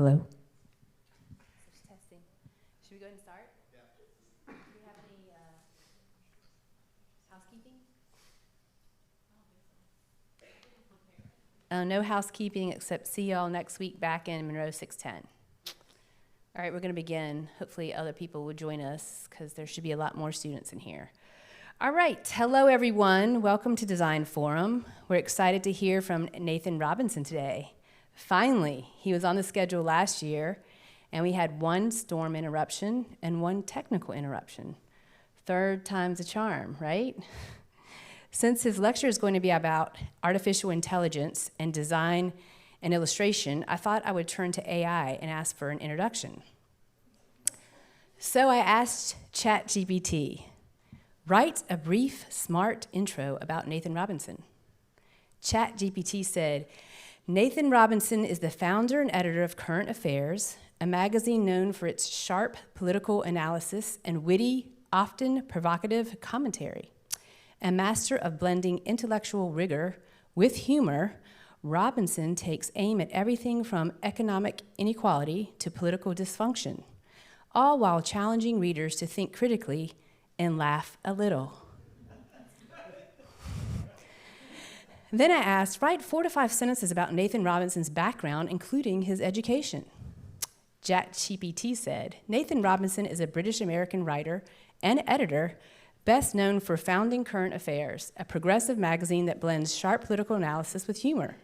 Hello? Just testing. Should we go ahead and start? Yeah. Do we have any housekeeping? No housekeeping except see y'all next week back in Monroe 610. All right, we're going to begin. Hopefully other people will join us because there should be a lot more students in here. All right, hello everyone. Welcome to Design Forum. We're excited to hear from Nathan Robinson today. Finally, he was on the schedule last year, and we had one storm interruption and one technical interruption. Third time's a charm, right? Since his lecture is going to be about artificial intelligence and design and illustration, I thought I would turn to AI and ask for an introduction. So I asked ChatGPT, write a brief, smart intro about Nathan Robinson. ChatGPT said, Nathan Robinson is the founder and editor of Current Affairs, a magazine known for its sharp political analysis and witty, often provocative commentary. A master of blending intellectual rigor with humor, Robinson takes aim at everything from economic inequality to political dysfunction, all while challenging readers to think critically and laugh a little. Then I asked, write 4 to 5 sentences about Nathan Robinson's background, including his education. ChatGPT said, Nathan Robinson is a British-American writer and editor, best known for founding Current Affairs, a progressive magazine that blends sharp political analysis with humor.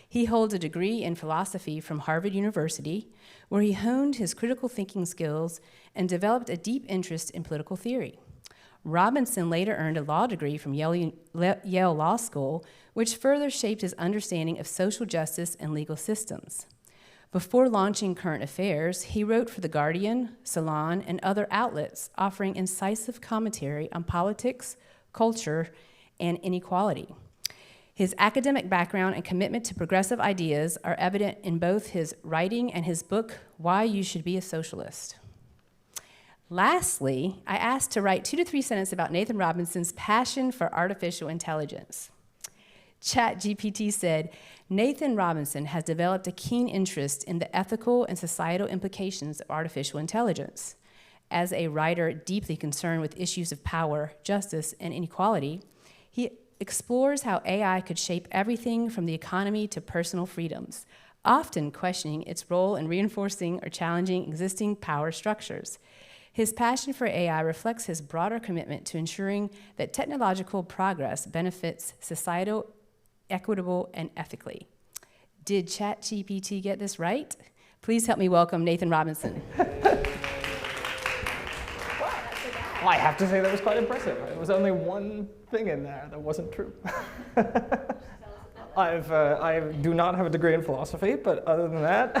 He holds a degree in philosophy from Harvard University, where he honed his critical thinking skills and developed a deep interest in political theory. Robinson later earned a law degree from Yale Law School, which further shaped his understanding of social justice and legal systems. Before launching Current Affairs, he wrote for The Guardian, Salon, and other outlets, offering incisive commentary on politics, culture, and inequality. His academic background and commitment to progressive ideas are evident in both his writing and his book, Why You Should Be a Socialist. Lastly, I asked to write 2 to 3 sentences about Nathan Robinson's passion for artificial intelligence. ChatGPT said, Nathan Robinson has developed a keen interest in the ethical and societal implications of artificial intelligence. As a writer deeply concerned with issues of power, justice, and inequality, he explores how AI could shape everything from the economy to personal freedoms, often questioning its role in reinforcing or challenging existing power structures. His passion for AI reflects his broader commitment to ensuring that technological progress benefits societal, equitable, and ethically. Did ChatGPT get this right? Please help me welcome Nathan Robinson. Well, I have to say that was quite impressive. There was only one thing in there that wasn't true. I do not have a degree in philosophy, but other than that,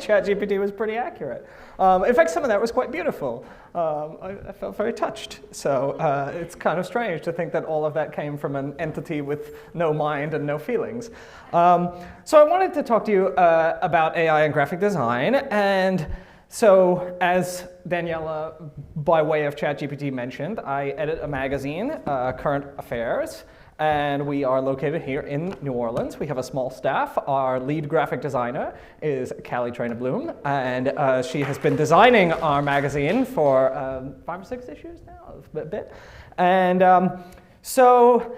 ChatGPT was pretty accurate. In fact, some of that was quite beautiful. I felt very touched. So it's kind of strange to think that all of that came from an entity with no mind and no feelings. So I wanted to talk to you about AI and graphic design. And so as Daniela, by way of ChatGPT, mentioned, I edit a magazine, Current Affairs. And we are located here in New Orleans. We have a small staff. Our lead graphic designer is Callie Trainer-Bloom, and she has been designing our magazine for 5 or 6 issues now, a bit. And so,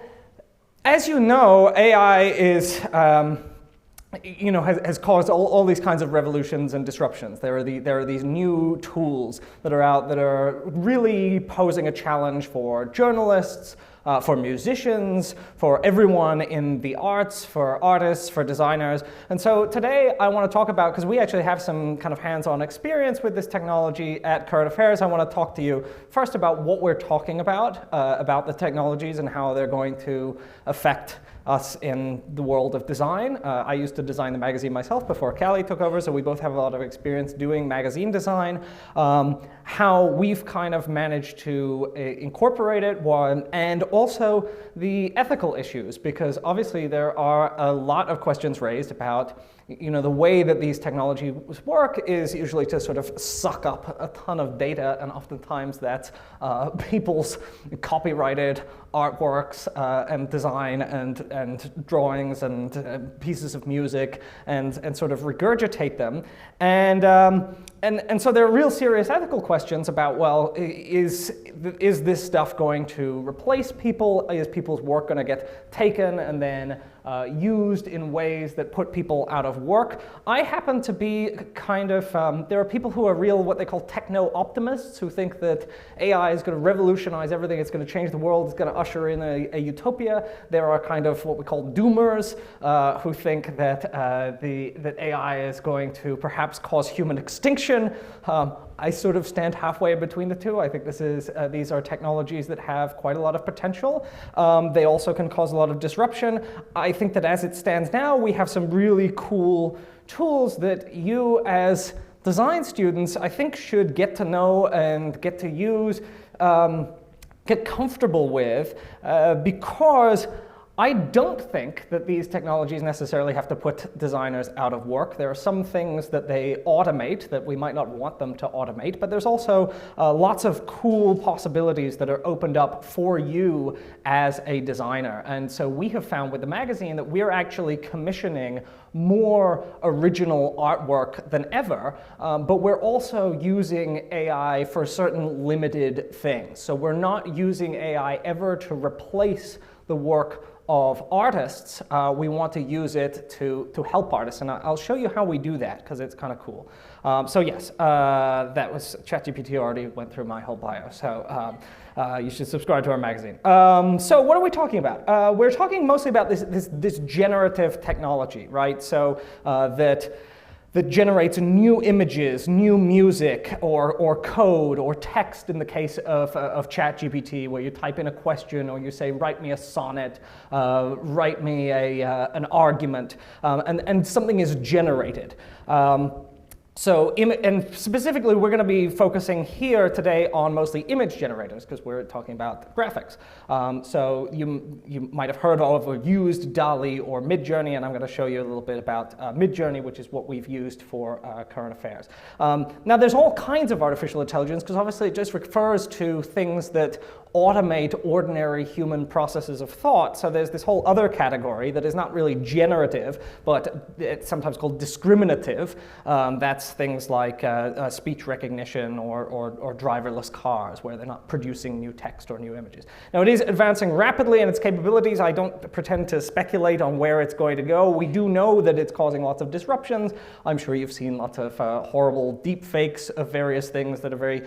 as you know, AI is, has caused all these kinds of revolutions and disruptions. There are these new tools that are out that are really posing a challenge for journalists, for musicians, for everyone in the arts, for artists, for designers. And so today I want to talk about, because we actually have some kind of hands-on experience with this technology at Current Affairs, I want to talk to you first about what we're talking about the technologies and how they're going to affect us in the world of design. I used to design the magazine myself before Callie took over, so we both have a lot of experience doing magazine design. How we've kind of managed to incorporate it, and also the ethical issues, because obviously there are a lot of questions raised about the way that these technologies work is usually to sort of suck up a ton of data, and oftentimes that's people's copyrighted artworks and design and drawings and pieces of music, and sort of regurgitate them. And so there are real serious ethical questions about, well, is this stuff going to replace people? Is people's work going to get taken and then used in ways that put people out of work? I happen to be kind of, there are people who are real what they call techno-optimists, who think that AI is going to revolutionize everything, it's going to change the world, it's going to usher in a utopia. There are kind of what we call doomers, who think that that AI is going to perhaps cause human extinction. I sort of stand halfway between the two. I think these are technologies that have quite a lot of potential. They also can cause a lot of disruption. I think that as it stands now, we have some really cool tools that you as design students, I think, should get to know and get to use, get comfortable with, because I don't think that these technologies necessarily have to put designers out of work. There are some things that they automate that we might not want them to automate, but there's also lots of cool possibilities that are opened up for you as a designer. And so we have found with the magazine that we're actually commissioning more original artwork than ever, but we're also using AI for certain limited things. So we're not using AI ever to replace the work of artists. We want to use it to help artists, and I'll show you how we do that because it's kind of cool. So yes, that was ChatGPT already went through my whole bio, so you should subscribe to our magazine. So what are we talking about? We're talking mostly about this generative technology, right? So that generates new images, new music, or code, or text in the case of ChatGPT, where you type in a question, or you say, write me a sonnet, write me an argument, and something is generated. And specifically, we're going to be focusing here today on mostly image generators, because we're talking about graphics. So you might have heard of or used DALL-E or Midjourney, and I'm going to show you a little bit about Midjourney, which is what we've used for current affairs. Now, there's all kinds of artificial intelligence, because obviously it just refers to things that automate ordinary human processes of thought. So there's this whole other category that is not really generative, but it's sometimes called discriminative. That's things like speech recognition or driverless cars, where they're not producing new text or new images. Now, it is advancing rapidly in its capabilities. I don't pretend to speculate on where it's going to go. We do know that it's causing lots of disruptions. I'm sure you've seen lots of horrible deep fakes of various things that are very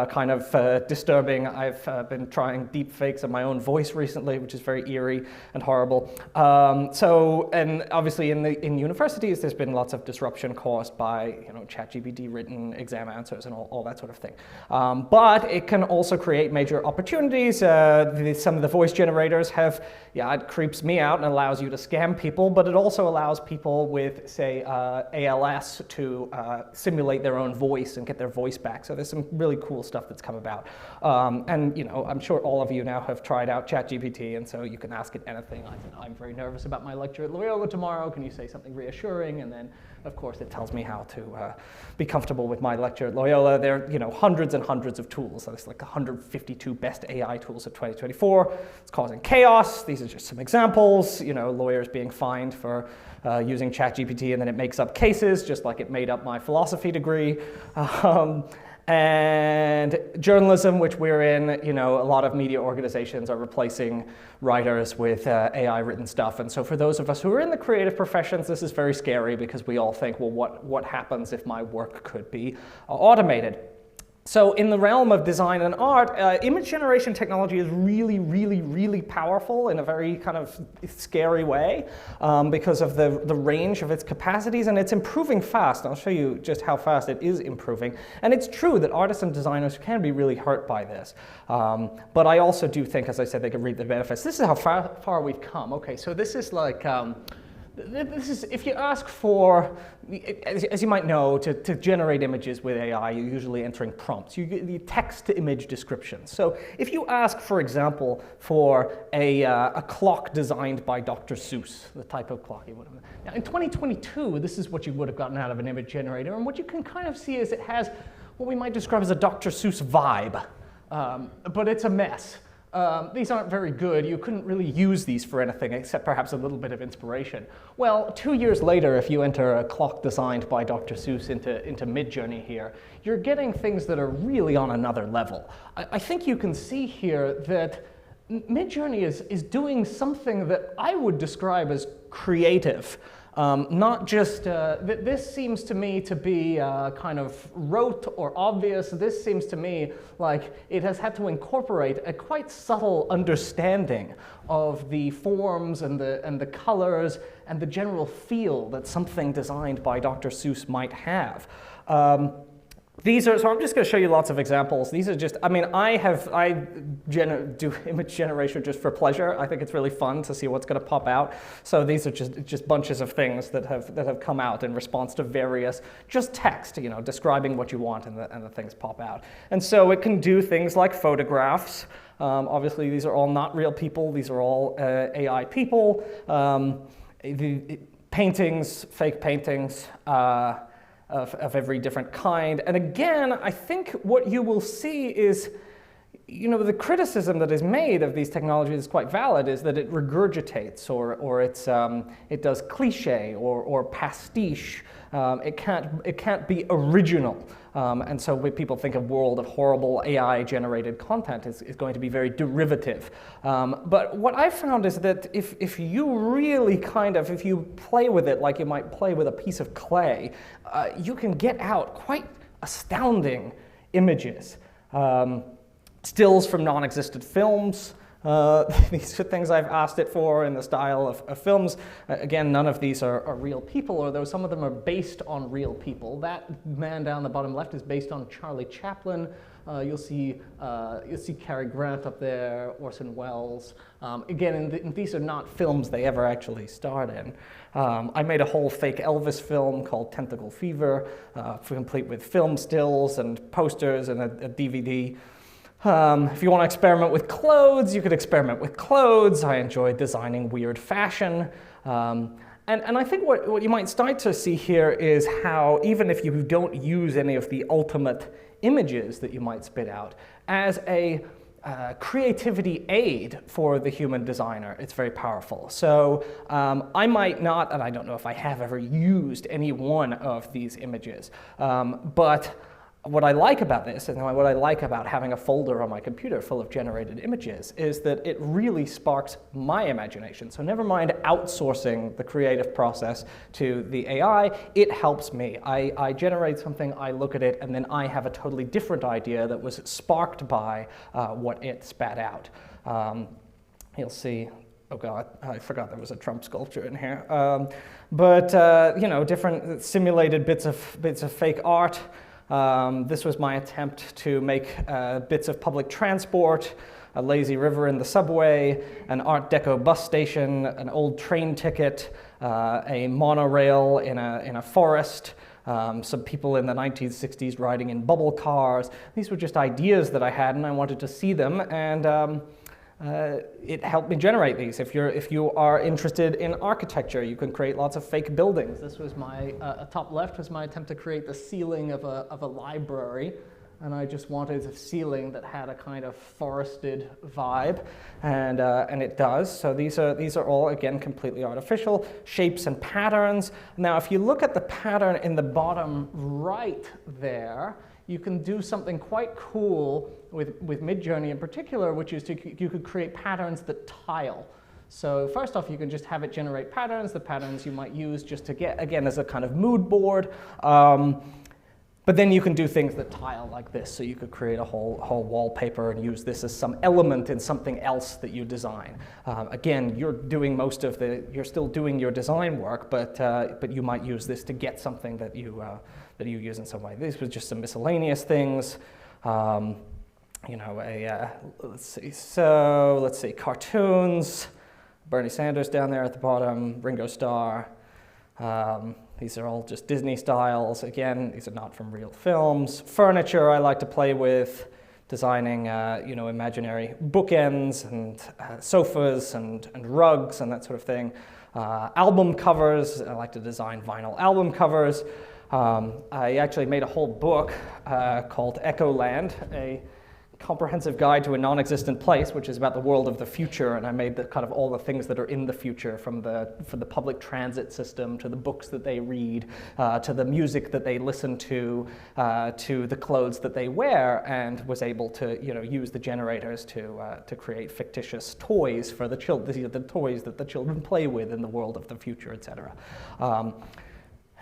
kind of disturbing. I've been trying deep fakes of my own voice recently, which is very eerie and horrible. And obviously in universities, there's been lots of disruption caused by ChatGPT written exam answers and all that sort of thing. But it can also create major opportunities. Some of the voice generators have, it creeps me out and allows you to scam people, but it also allows people with, say, ALS to simulate their own voice and get their voice back. So there's some really cool stuff that's come about. I'm sure all of you now have tried out ChatGPT, and so you can ask it anything. I'm very nervous about my lecture at Loyola tomorrow. Can you say something reassuring? And then, of course, it tells me how to be comfortable with my lecture at Loyola. There are hundreds and hundreds of tools. So it's like 152 best AI tools of 2024. It's causing chaos. These are just some examples. Lawyers being fined for using ChatGPT, and then it makes up cases, just like it made up my philosophy degree. And journalism, which we're in, a lot of media organizations are replacing writers with AI-written stuff. And so for those of us who are in the creative professions, this is very scary, because we all think, well, what happens if my work could be automated? So in the realm of design and art, image generation technology is really, really, really powerful in a very kind of scary way because of the range of its capacities, and it's improving fast. I'll show you just how fast it is improving. And it's true that artists and designers can be really hurt by this. But I also do think, as I said, they can reap the benefits. This is how far we've come. Okay, so this is like this is, if you ask for, as you might know, to generate images with AI, you're usually entering prompts. You get the text-to-image descriptions. So if you ask, for example, for a clock designed by Dr. Seuss, the type of clock you would have. Now, in 2022, this is what you would have gotten out of an image generator, and what you can kind of see is it has what we might describe as a Dr. Seuss vibe, but it's a mess. These aren't very good. You couldn't really use these for anything except perhaps a little bit of inspiration. Well, 2 years later, if you enter a clock designed by Dr. Seuss into Midjourney here, you're getting things that are really on another level. I think you can see here that Midjourney is doing something that I would describe as creative. Not just, this seems to me to be kind of rote or obvious. This seems to me like it has had to incorporate a quite subtle understanding of the forms and the colors and the general feel that something designed by Dr. Seuss might have. So I'm just going to show you lots of examples. These are just, I mean, I do image generation just for pleasure. I think it's really fun to see what's going to pop out. So these are just bunches of things that have come out in response to various, just text, you know, describing what you want, and the things pop out. And so it can do things like photographs. Obviously, these are all not real people. These are all AI people. Paintings, fake paintings. Of every different kind. And again, I think what you will see is, you know, the criticism that is made of these technologies is quite valid, is that it regurgitates or it does cliche or pastiche. It can't be original. And so when people think of world of horrible AI-generated content is going to be very derivative. But what I found is that if you really if you play with it like you might play with a piece of clay, you can get out quite astounding images. Stills from non-existent films. These are things I've asked it for in the style of films. Again, none of these are real people, although some of them are based on real people. That man down the bottom left is based on Charlie Chaplin. You'll see Cary Grant up there, Orson Welles. Again, these are not films they ever actually starred in. I made a whole fake Elvis film called Tentacle Fever, complete with film stills and posters and a DVD. If you want to experiment with clothes, you could experiment with clothes. I enjoy designing weird fashion. And I think what you might start to see here is how, even if you don't use any of the ultimate images that you might spit out, as a creativity aid for the human designer, it's very powerful. So I might not, and I don't know if I have ever used any one of these images, but what I like about this, and what I like about having a folder on my computer full of generated images, is that it really sparks my imagination. So never mind outsourcing the creative process to the AI, it helps me. I generate something, I look at it, and then I have a totally different idea that was sparked by what it spat out. You'll see. Oh God, I forgot there was a Trump sculpture in here. You know, different simulated bits of fake art. This was my attempt to make bits of public transport, a lazy river in the subway, an Art Deco bus station, an old train ticket, a monorail in a forest, some people in the 1960s riding in bubble cars. These were just ideas that I had, and I wanted to see them, and it helped me generate these. If you are interested in architecture, you can create lots of fake buildings. This was my top left was my attempt to create the ceiling of a library, and I just wanted a ceiling that had a kind of forested vibe, and it does. So these are all, again, completely artificial shapes and patterns. Now, if you look at the pattern in the bottom right there, you can do something quite cool with Midjourney in particular, which is you could create patterns that tile. So first off, you can just have it generate patterns, the patterns you might use just to get, again, as a kind of mood board. But then you can do things that tile like this. So you could create a whole wallpaper and use this as some element in something else that you design. Again, you're still doing your design work, but you might use this to get something that you use in some way. These were just some miscellaneous things. You know, let's see, cartoons. Bernie Sanders down there at the bottom, Ringo Starr. These are all just Disney styles. Again, these are not from real films. Furniture I like to play with, designing imaginary bookends and sofas and rugs and that sort of thing. Album covers, I like to design vinyl album covers. I actually made a whole book called Echoland, a comprehensive guide to a non-existent place, which is about the world of the future, and I made the kind of all the things that are in the future, from the public transit system to the books that they read, to the music that they listen to the clothes that they wear, and was able to use the generators to create fictitious toys for the children, the toys that the children play with in the world of the future, etc.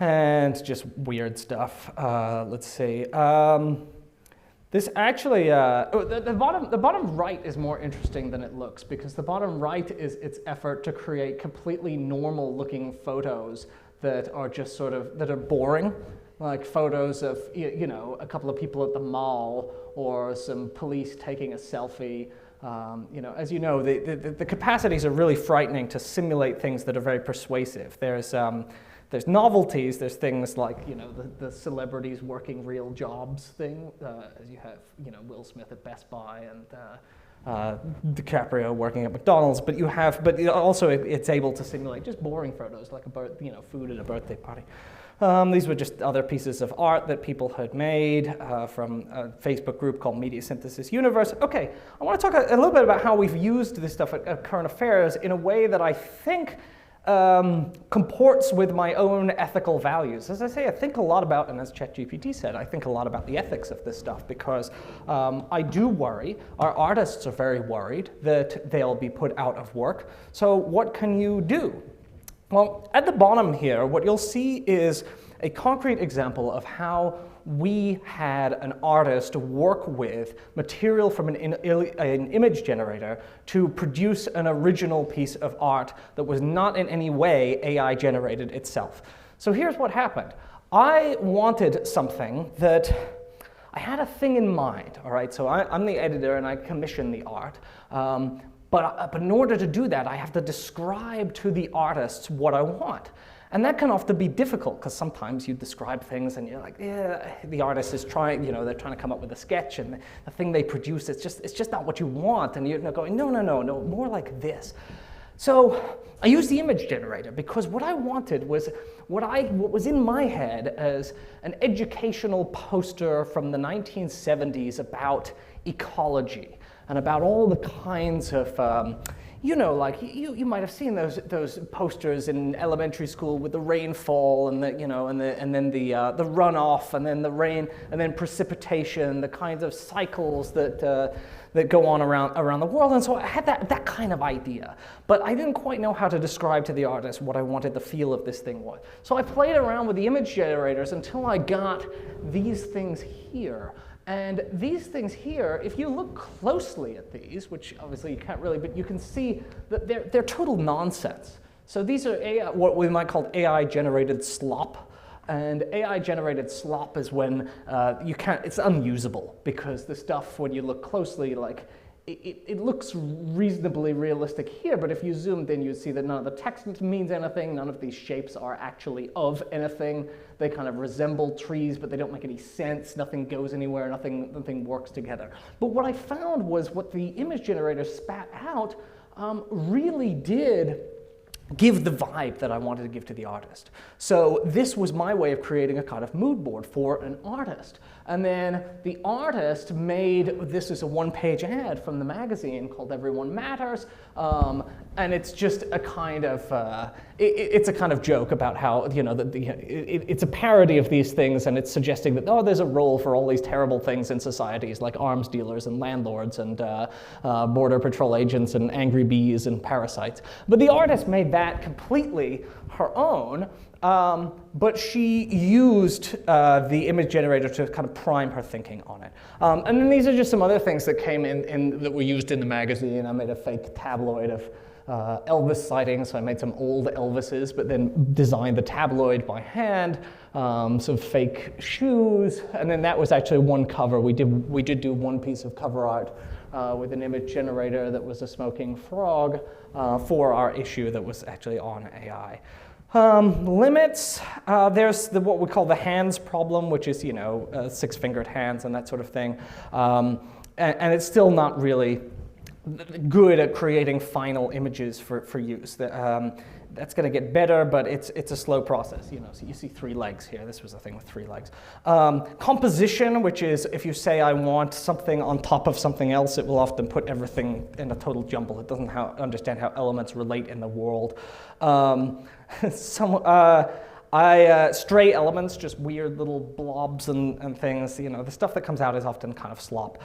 And just weird stuff. Let's see. This actually, the bottom right is more interesting than it looks, because the bottom right is its effort to create completely normal looking photos that are just that are boring, like photos of, a couple of people at the mall or some police taking a selfie. As you know, the capacities are really frightening to simulate things that are very persuasive. There's novelties, there's things like, the celebrities working real jobs thing, as you have, Will Smith at Best Buy and DiCaprio working at McDonald's, but also it's able to simulate just boring photos like food at a birthday party. These were just other pieces of art that people had made from a Facebook group called Media Synthesis Universe. Okay, I want to talk a little bit about how we've used this stuff at Current Affairs in a way that I think comports with my own ethical values. As I say, I think a lot about, and as ChatGPT said, I think a lot about the ethics of this stuff, because I do worry, our artists are very worried that they'll be put out of work. So what can you do? Well, at the bottom here, what you'll see is a concrete example of how we had an artist work with material from an image generator to produce an original piece of art that was not in any way AI generated itself. So here's what happened. I wanted something that, I had a thing in mind, all right? So I'm the editor and I commission the art. But in order to do that, I have to describe to the artists what I want. And that can often be difficult, because sometimes you describe things and you're like, yeah, the artist is trying, they're trying to come up with a sketch, and the thing they produce, it's just not what you want. And you're going, no, more like this. So I used the image generator, because what I wanted was what was in my head as an educational poster from the 1970s about ecology and about all the kinds of you might have seen those posters in elementary school with the rainfall and then the runoff and then the rain and then precipitation, the kinds of cycles that go on around the world. And so I had that kind of idea, but I didn't quite know how to describe to the artist what I wanted the feel of this thing was. So I played around with the image generators until I got these things here. And these things here, if you look closely at these, which obviously you can't really, but you can see that they're total nonsense. So these are what we might call AI-generated slop. And AI-generated slop is when it's unusable, because the stuff, when you look closely, like it looks reasonably realistic here, but if you zoomed in, you'd see that none of the text means anything, none of these shapes are actually of anything. They kind of resemble trees, but they don't make any sense, nothing goes anywhere, nothing works together. But what I found was what the image generator spat out really did give the vibe that I wanted to give to the artist. So this was my way of creating a kind of mood board for an artist. And then the artist made, this is a one-page ad from the magazine called Everyone Matters, and it's just a kind of, it's a kind of joke about how, it's a parody of these things, and it's suggesting that, there's a role for all these terrible things in societies, like arms dealers and landlords and border patrol agents and angry bees and parasites. But the artist made that completely her own, but she used the image generator to kind of prime her thinking on it. And then these are just some other things that came in that were used in the magazine. I made a fake tabloid of Elvis sightings, so I made some old Elvises, but then designed the tabloid by hand, some fake shoes, and then that was actually one cover. We did do one piece of cover art with an image generator that was a smoking frog for our issue that was actually on AI. Limits, there's what we call the hands problem, which is, six-fingered hands and that sort of thing. And it's still not really good at creating final images for use. That's going to get better, but it's a slow process. So you see 3 legs here. This was a thing with 3 legs. Composition, which is if you say I want something on top of something else, it will often put everything in a total jumble. It doesn't understand how elements relate in the world. Stray elements, just weird little blobs and things. The stuff that comes out is often kind of slop.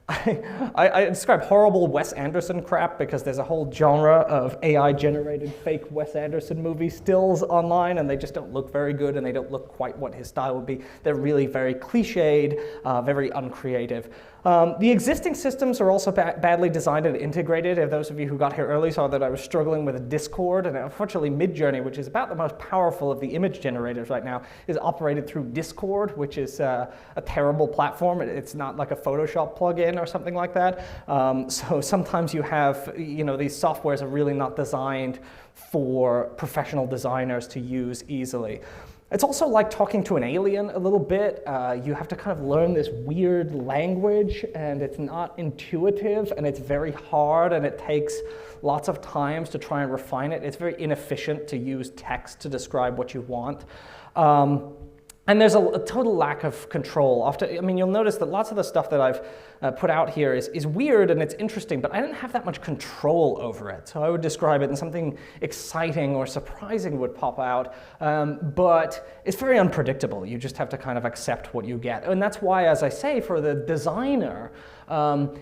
I describe horrible Wes Anderson crap because there's a whole genre of AI-generated fake Wes Anderson movie stills online, and they just don't look very good, and they don't look quite what his style would be. They're really very cliched, very uncreative. The existing systems are also badly designed and integrated. If those of you who got here early saw that I was struggling with Discord, and unfortunately Midjourney, which is about the most powerful of the image generators right now, is operated through Discord, which is a terrible platform. It's not like a Photoshop plugin or something like that. So sometimes you have, these softwares are really not designed for professional designers to use easily. It's also like talking to an alien a little bit. You have to kind of learn this weird language, and it's not intuitive, and it's very hard, and it takes lots of times to try and refine it. It's very inefficient to use text to describe what you want. And there's a total lack of control. You'll notice that lots of the stuff that I've put out here is weird and it's interesting, but I didn't have that much control over it. So I would describe it and something exciting or surprising would pop out, but it's very unpredictable. You just have to kind of accept what you get. And that's why, as I say, for the designer,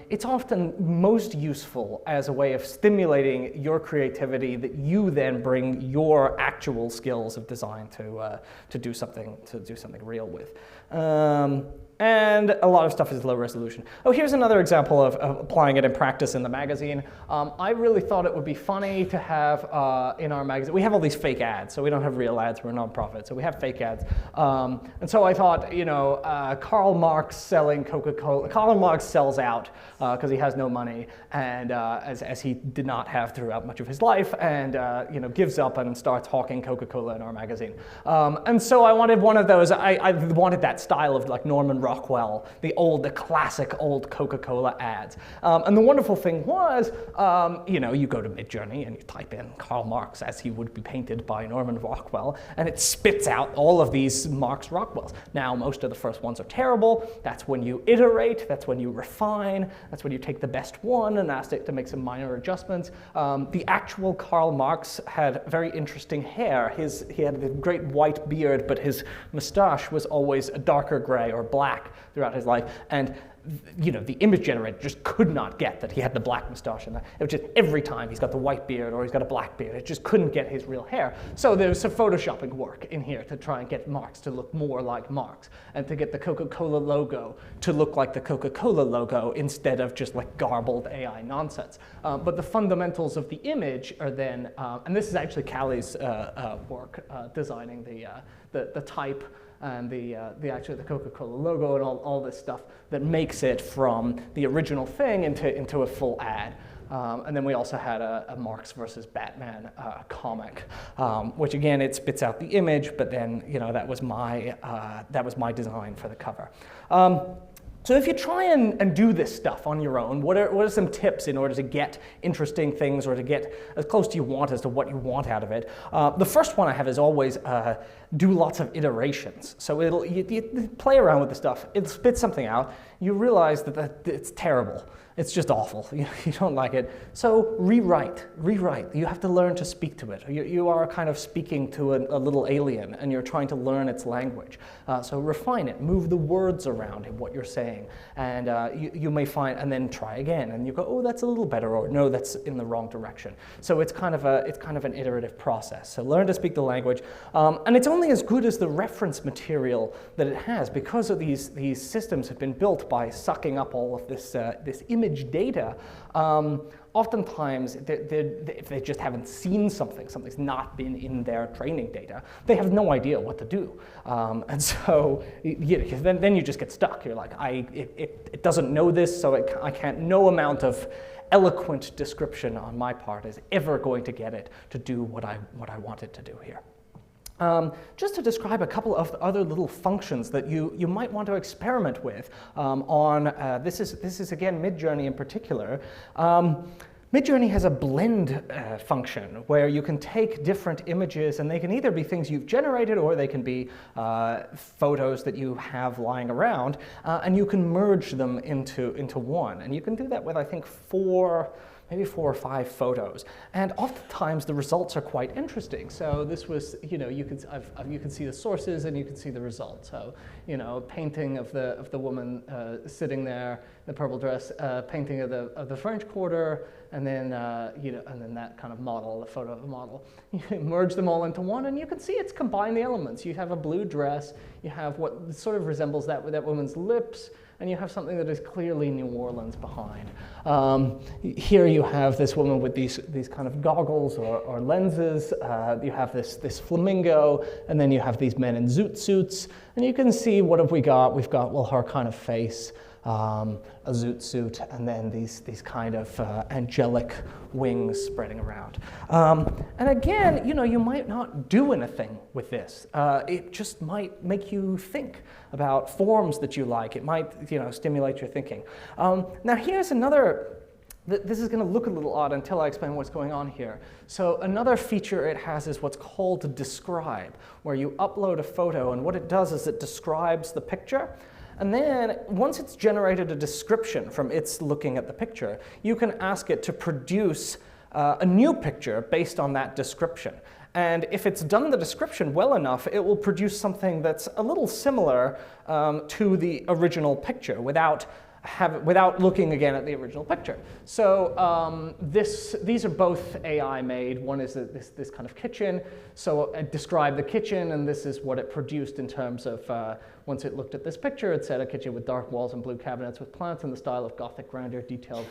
it's often most useful as a way of stimulating your creativity that you then bring your actual skills of design to do something real with. And a lot of stuff is low resolution. Oh, here's another example of applying it in practice in the magazine. I really thought it would be funny to have in our magazine, we have all these fake ads, so we don't have real ads, we're a nonprofit, so we have fake ads. And so I thought, Karl Marx selling Coca-Cola. Karl Marx sells out because he has no money, and as he did not have throughout much of his life, and gives up and starts hawking Coca-Cola in our magazine. And so I wanted one of those. I wanted that style of like Norman Rockwell, the classic old Coca-Cola ads. And the wonderful thing was, you go to Midjourney and you type in Karl Marx as he would be painted by Norman Rockwell, and it spits out all of these Marx Rockwells. Now, most of the first ones are terrible. That's when you iterate, that's when you refine, that's when you take the best one and ask it to make some minor adjustments. The actual Karl Marx had very interesting hair. He had a great white beard, but his mustache was always a darker gray or black throughout his life, and the image generator just could not get that he had the black mustache in that. It was just every time he's got the white beard or he's got a black beard, it just couldn't get his real hair. So there was some photoshopping work in here to try and get Marx to look more like Marx, and to get the Coca-Cola logo to look like the Coca-Cola logo instead of just like garbled AI nonsense. But the fundamentals of the image are then, and this is actually Callie's work designing the type and the Coca-Cola logo and all this stuff that makes it from the original thing into a full ad. And then we also had a Marx versus Batman comic, which again, it spits out the image, but then that was my design for the cover. So if you try and do this stuff on your own, what are some tips in order to get interesting things or to get as close to you want as to what you want out of it? The first one I have is always do lots of iterations. So you play around with the stuff, it spits something out, you realize that it's terrible. It's just awful. You don't like it. So rewrite. You have to learn to speak to it. You are kind of speaking to a little alien, and you're trying to learn its language. So refine it. Move the words around in what you're saying. And you may find, and then try again. And you go, oh, that's a little better, or no, that's in the wrong direction. So it's kind of an iterative process. So learn to speak the language. And it's only only as good as the reference material that it has, because of these systems have been built by sucking up all of this image data. Oftentimes, if they just haven't seen something's not been in their training data, they have no idea what to do. And so then you just get stuck. You're like, it doesn't know this, so I can't, no amount of eloquent description on my part is ever going to get it to do what I want it to do here. Just to describe a couple of other little functions that you might want to experiment with this is again Midjourney in particular. Midjourney has a blend function where you can take different images, and they can either be things you've generated or they can be photos that you have lying around, and you can merge them into one. And you can do that with, I think, maybe 4 or 5 photos, and oftentimes the results are quite interesting. So this was, you can see the sources and you can see the results. So, a painting of the woman sitting there in the purple dress, painting of the French Quarter, and then and then that kind of model, the photo of the model. You merge them all into one, and you can see it's combined the elements. You have a blue dress, you have what sort of resembles that woman's lips, and you have something that is clearly New Orleans behind. Here you have this woman with these kind of goggles or lenses. You have this flamingo, and then you have these men in zoot suits. And you can see, what have we got? We've got, well, her kind of face, a zoot suit, and then these kind of angelic wings spreading around. And again, you might not do anything with this. It just might make you think about forms that you like. It might, stimulate your thinking. Now here's another. This is going to look a little odd until I explain what's going on here. So another feature it has is what's called describe, where you upload a photo, and what it does is it describes the picture. And then once it's generated a description from its looking at the picture, you can ask it to produce a new picture based on that description. And if it's done the description well enough, it will produce something that's a little similar to the original picture without looking again at the original picture. So these are both AI made. One is this kind of kitchen. So I described the kitchen, and this is what it produced in terms of, once it looked at this picture, it said a kitchen with dark walls and blue cabinets with plants in the style of Gothic grandeur, detailed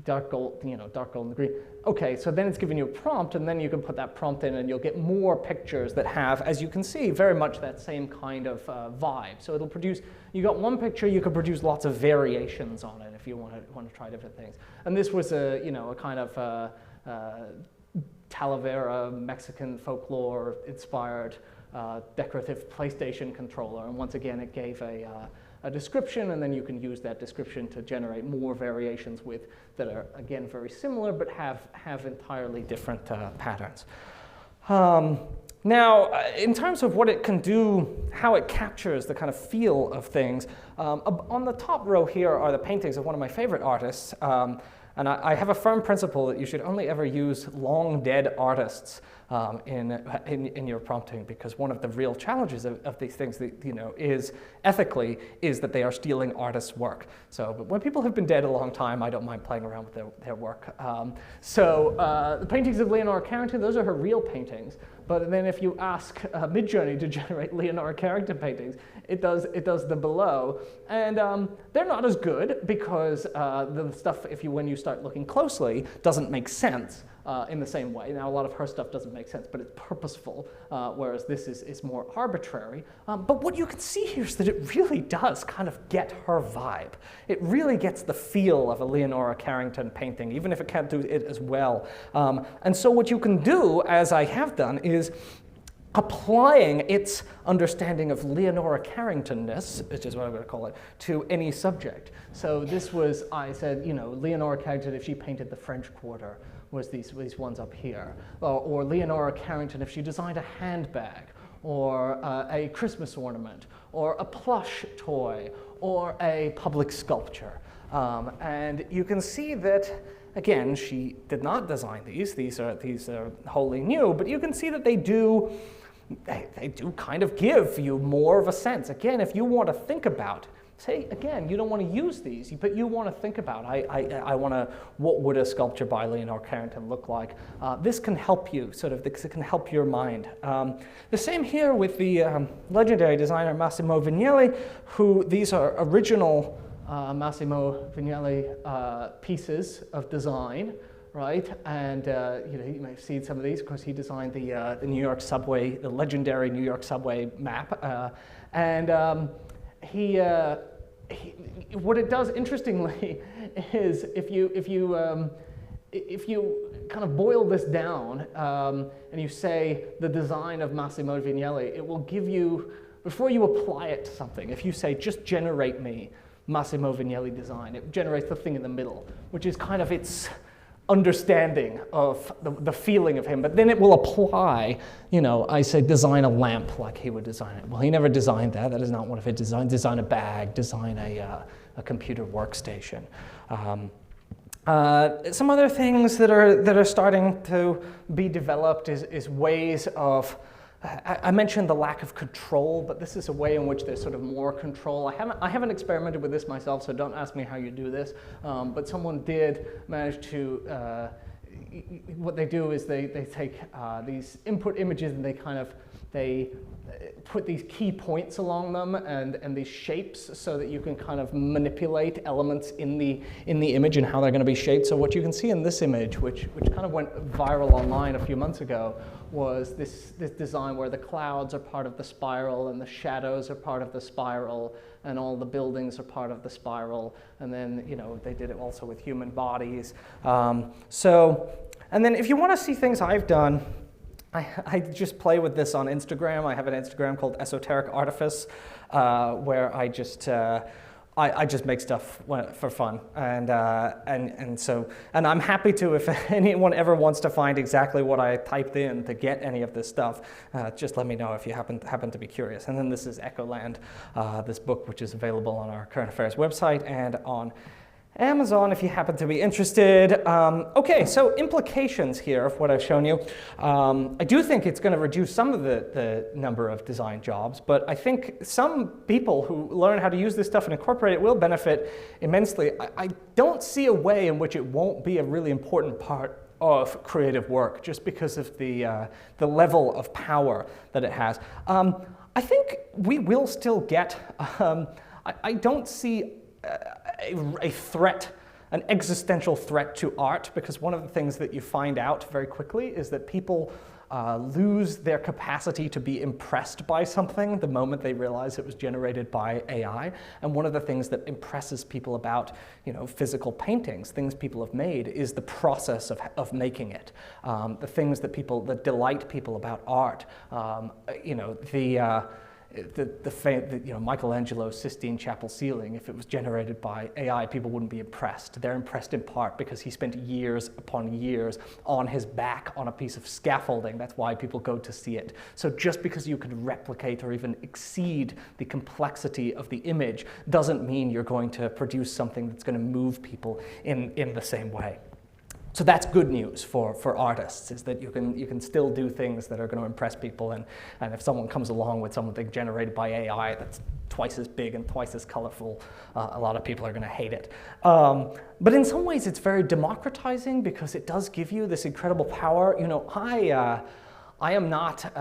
dark gold, dark gold and green. Okay, so then it's giving you a prompt, and then you can put that prompt in, and you'll get more pictures that have, as you can see, very much that same kind of vibe. So it'll produce, you got one picture, you could produce lots of variations on it if you want to try different things. And this was a kind of Talavera Mexican folklore inspired decorative PlayStation controller. And once again, it gave a description, and then you can use that description to generate more variations that are, again, very similar, but have entirely different patterns. Now, in terms of what it can do, how it captures the kind of feel of things, on the top row here are the paintings of one of my favorite artists, and I have a firm principle that you should only ever use long dead artists in your prompting, because one of the real challenges of these things that, is ethically is that they are stealing artists' work. So, but when people have been dead a long time, I don't mind playing around with their work. The paintings of Leonora Carrington, those are her real paintings. But then if you ask Midjourney to generate Leonora Carrington paintings, it does the below, and they're not as good because the stuff, when you start looking closely, doesn't make sense in the same way. Now, a lot of her stuff doesn't make sense, but it's purposeful, whereas this is more arbitrary. But what you can see here is that it really does kind of get her vibe. It really gets the feel of a Leonora Carrington painting, even if it can't do it as well. And so what you can do, as I have done, is applying its understanding of Leonora Carringtonness, which is what I'm going to call it, to any subject. So this was, I said, Leonora Carrington, if she painted the French Quarter, was these ones up here. Or Leonora Carrington, if she designed a handbag, or a Christmas ornament, or a plush toy, or a public sculpture. And you can see that, again, she did not design these. These are wholly new, but you can see that they do they do kind of give you more of a sense. Again, if you want to think about, say, again, you don't want to use these, but you want to think about, what would a sculpture by Leonore Carrington look like? This can help you, this can help your mind. The same here with the legendary designer Massimo Vignelli, who these are original Massimo Vignelli pieces of design, right? And you may have seen some of these. Of course, he designed the New York subway, the legendary New York subway map, what it does, interestingly, is if you kind of boil this down and you say the design of Massimo Vignelli, it will give you, before you apply it to something, if you say just generate me Massimo Vignelli design, it generates the thing in the middle, which is kind of its understanding of the feeling of him, but then it will apply, I say design a lamp like he would design it. Well, he never designed that. That is not one of his designs. Design a bag, design a computer workstation. Some other things that are starting to be developed is ways of, I mentioned the lack of control, but this is a way in which there's sort of more control. I haven't experimented with this myself, so don't ask me how you do this. But someone did manage to, what they do is they take these input images and they put these key points along them and these shapes so that you can kind of manipulate elements in the image and how they're going to be shaped. So what you can see in this image, which kind of went viral online a few months ago, was this design where the clouds are part of the spiral and the shadows are part of the spiral and all the buildings are part of the spiral. And then, they did it also with human bodies. And then if you want to see things I've done, I just play with this on Instagram. I have an Instagram called Esoteric Artifice, where I just make stuff for fun, and I'm happy to, if anyone ever wants to find exactly what I typed in to get any of this stuff, just let me know if you happen to be curious. And then this is Echoland, this book which is available on our Current Affairs website and on Amazon if you happen to be interested. Okay, so implications here of what I've shown you. I do think it's going to reduce some of the number of design jobs, but I think some people who learn how to use this stuff and incorporate it will benefit immensely. I don't see a way in which it won't be a really important part of creative work just because of the level of power that it has. I think we will still get, I don't see a threat, an existential threat to art, because one of the things that you find out very quickly is that people lose their capacity to be impressed by something the moment they realize it was generated by AI. And one of the things that impresses people about, physical paintings, things people have made, is the process of making it. The things that delight people about art, Michelangelo's Sistine Chapel ceiling, if it was generated by AI, people wouldn't be impressed. They're impressed in part because he spent years upon years on his back on a piece of scaffolding. That's why people go to see it. So just because you can replicate or even exceed the complexity of the image doesn't mean you're going to produce something that's going to move people in the same way. So that's good news for artists, is that you can still do things that are going to impress people, and if someone comes along with something generated by AI that's twice as big and twice as colorful, a lot of people are going to hate it. But in some ways it's very democratizing because it does give you this incredible power. I am not,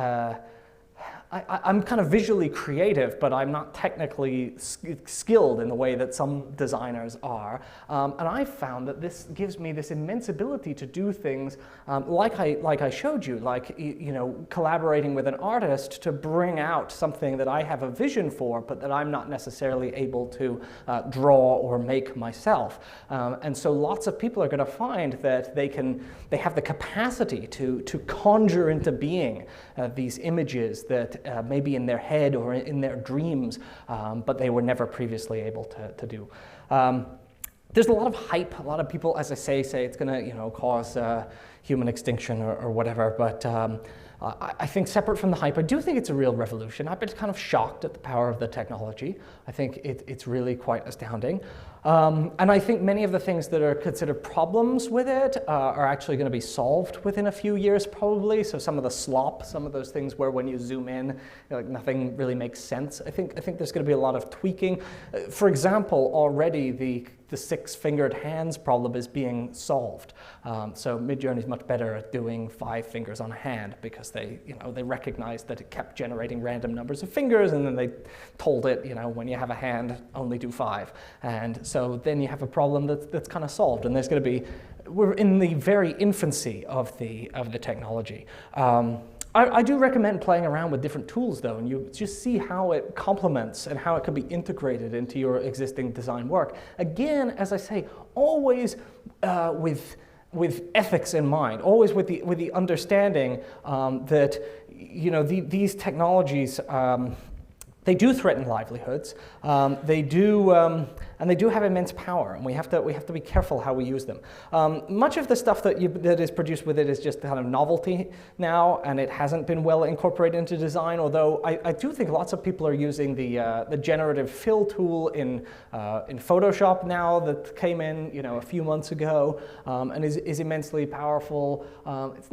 I'm kind of visually creative, but I'm not technically skilled in the way that some designers are. And I've found that this gives me this immense ability to do things like I showed you, like collaborating with an artist to bring out something that I have a vision for, but that I'm not necessarily able to draw or make myself. And so lots of people are going to find that they have the capacity to conjure into being these images that maybe in their head or in their dreams, but they were never previously able to do. There's a lot of hype. A lot of people, as I say it's going to cause human extinction or whatever, but I think separate from the hype, I do think it's a real revolution. I've been kind of shocked at the power of the technology. I think it's really quite astounding. And I think many of the things that are considered problems with it are actually going to be solved within a few years, probably. So some of the slop, some of those things where when you zoom in, like nothing really makes sense. I think there's going to be a lot of tweaking. For example, already the six-fingered hands problem is being solved. So Midjourney is much better at doing 5 fingers on a hand because they recognized that it kept generating random numbers of fingers, and then they told it, when you have a hand, only do 5. And so then you have a problem that's kind of solved, and there's going to be, we're in the very infancy of the technology. I do recommend playing around with different tools, though, and you just see how it complements and how it can be integrated into your existing design work. Again, as I say, always with ethics in mind, always with the understanding that these technologies. They do threaten livelihoods. They do have immense power, and we have to be careful how we use them. Much of the stuff that is produced with it is just kind of novelty now, and it hasn't been well incorporated into design. Although I do think lots of people are using the generative fill tool in Photoshop now that came in a few months ago, and is immensely powerful. It's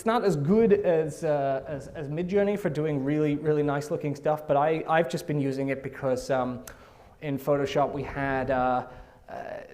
not as good as Midjourney for doing really nice looking stuff, but I've just been using it because in Photoshop we had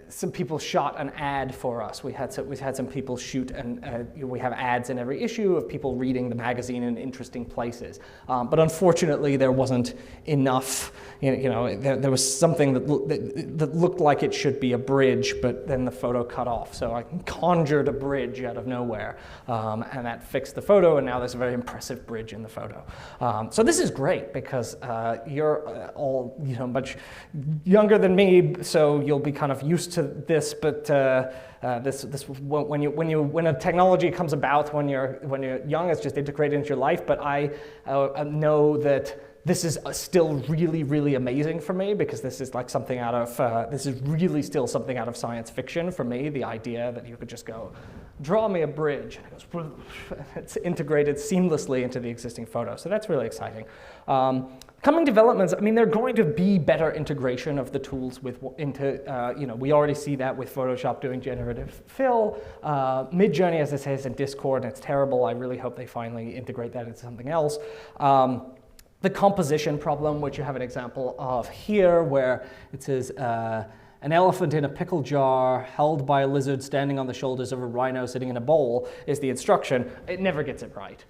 some people shot an ad for us. We had some people shoot, and we have ads in every issue of people reading the magazine in interesting places. But unfortunately, there wasn't enough. There was something that looked like it should be a bridge, but then the photo cut off. So I conjured a bridge out of nowhere, and that fixed the photo. And now there's a very impressive bridge in the photo. So this is great because you're all much younger than me, so you'll be kind of used to this, but when a technology comes about when you're young, it's just integrated into your life. But I know that this is still really amazing for me because this is like something out of this is really still something out of science fiction for me. The idea that you could just go, draw me a bridge, and it goes, it's integrated seamlessly into the existing photo. So that's really exciting. Coming developments, they're going to be better integration of the tools into, we already see that with Photoshop doing generative fill. Midjourney, as I say, is in Discord, and it's terrible. I really hope they finally integrate that into something else. The composition problem, which you have an example of here, where it says, an elephant in a pickle jar held by a lizard standing on the shoulders of a rhino sitting in a bowl is the instruction. It never gets it right?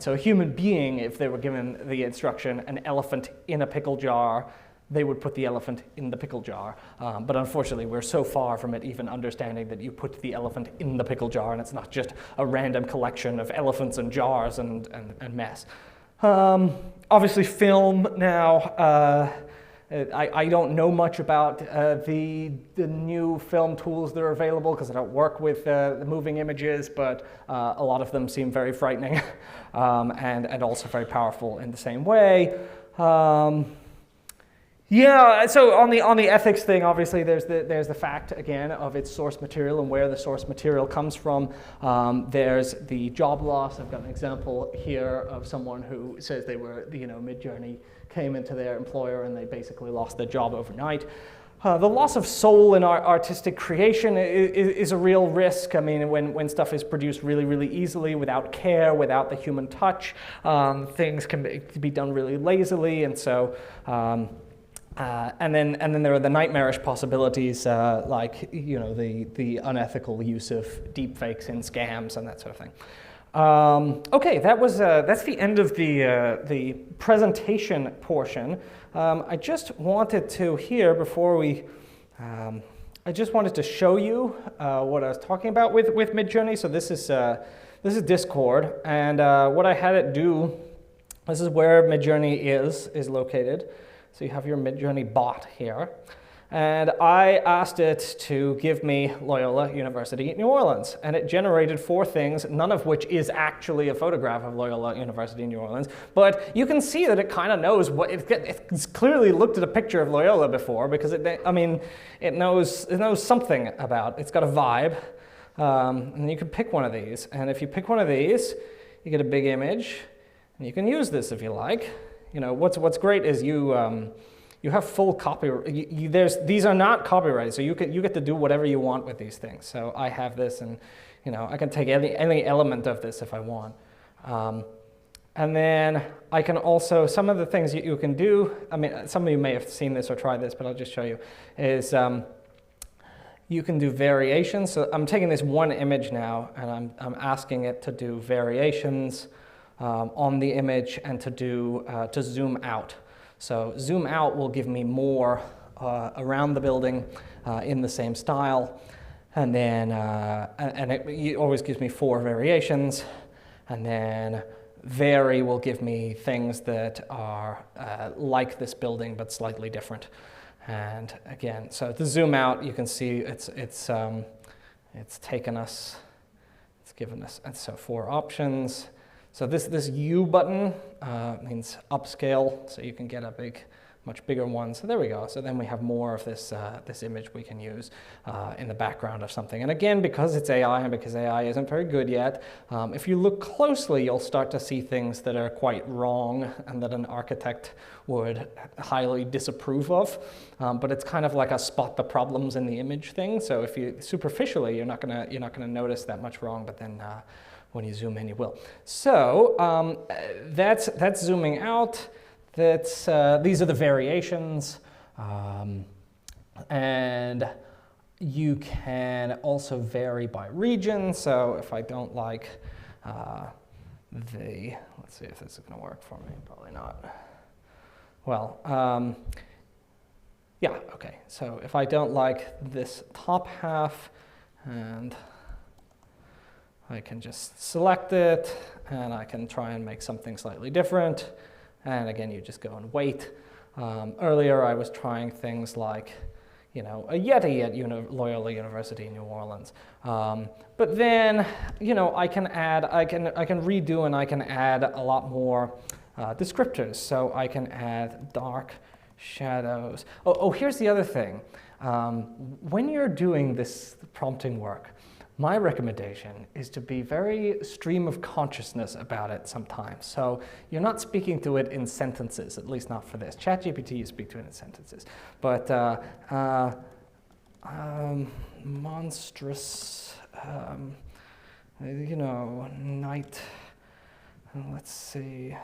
So a human being, if they were given the instruction, an elephant in a pickle jar, they would put the elephant in the pickle jar. But unfortunately, we're so far from it even understanding that you put the elephant in the pickle jar, and it's not just a random collection of elephants and jars and mess. Obviously, film now. I don't know much about the new film tools that are available because I don't work with the moving images, but a lot of them seem very frightening and also very powerful in the same way. Yeah, so on the ethics thing, obviously there's the fact again of its source material and where the source material comes from. There's the job loss. I've got an example here of someone who says they were, Midjourney came into their employer and they basically lost their job overnight. The loss of soul in our artistic creation is a real risk. When stuff is produced really easily, without care, without the human touch, things can be done really lazily, and so. And then there are the nightmarish possibilities, like the unethical use of deepfakes in scams and that sort of thing. Okay, that's the end of the presentation portion. I just wanted to before we. I just wanted to show you what I was talking about with Midjourney. So this is Discord, and what I had it do. This is where Midjourney is located. So you have your Midjourney bot here. And I asked it to give me Loyola University New Orleans. And it generated 4 things, none of which is actually a photograph of Loyola University New Orleans. But you can see that it kind of knows what, it's clearly looked at a picture of Loyola before because it knows something about, it's got a vibe. And you can pick one of these. And if you pick one of these, you get a big image. And you can use this if you like. You know, what's great is you have full copyright. These are not copyrighted, so you get to do whatever you want with these things. So I have this, and you know, I can take any element of this if I want. And then I can also, some of the things you can do, I mean, some of you may have seen this or tried this, but I'll just show you, is you can do variations. So I'm taking this one image now, and I'm asking it to do variations on the image and to zoom out. So zoom out will give me more around the building in the same style. And then, it always gives me 4 variations. And then vary will give me things that are like this building but slightly different. And again, so to zoom out, you can see it's taken us, it's given us, and so 4 options. So this U button means upscale, so you can get a much bigger one. So there we go. So then we have more of this image we can use in the background of something. And again, because it's AI and because AI isn't very good yet, if you look closely, you'll start to see things that are quite wrong and that an architect would highly disapprove of. But it's kind of like a spot the problems in the image thing. So if you superficially, you're not gonna notice that much wrong, but then when you zoom in, you will. So that's zooming out. These are the variations, and you can also vary by region. So if I don't like let's see if this is going to work for me. Probably not. Well, yeah, okay. So if I don't like this top half, and I can just select it, and I can try and make something slightly different. And again, you just go and wait. Earlier, I was trying things like, you know, a Yeti at Loyola University in New Orleans. But then, you know, I can redo, and I can add a lot more descriptors. So I can add dark shadows. Oh, here's the other thing. When you're doing this prompting work, my recommendation is to be very stream of consciousness about it sometimes. So you're not speaking to it in sentences, at least not for this. ChatGPT, you speak to it in sentences. But monstrous, you know, night, let's see.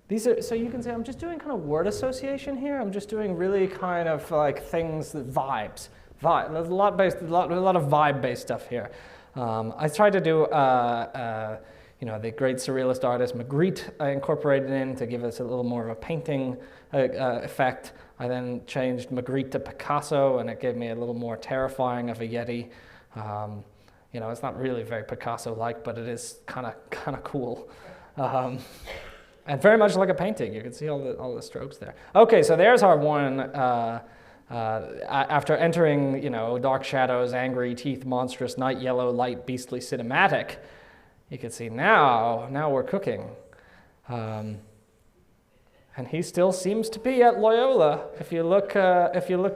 These are, so you can say I'm just doing kind of word association here. I'm just doing really kind of like things that vibes. There's a lot of vibe-based stuff here. I tried to do, you know, the great surrealist artist Magritte I incorporated in to give us a little more of a painting effect. I then changed Magritte to Picasso, and it gave me a little more terrifying of a Yeti. You know, it's not really very Picasso-like, but it is kind of cool. And very much like a painting. You can see all the strokes there. Okay, so there's our one. After entering, you know, dark shadows, angry, teeth, monstrous, night, yellow, light, beastly, cinematic, you can see now we're cooking. And he still seems to be at Loyola if you look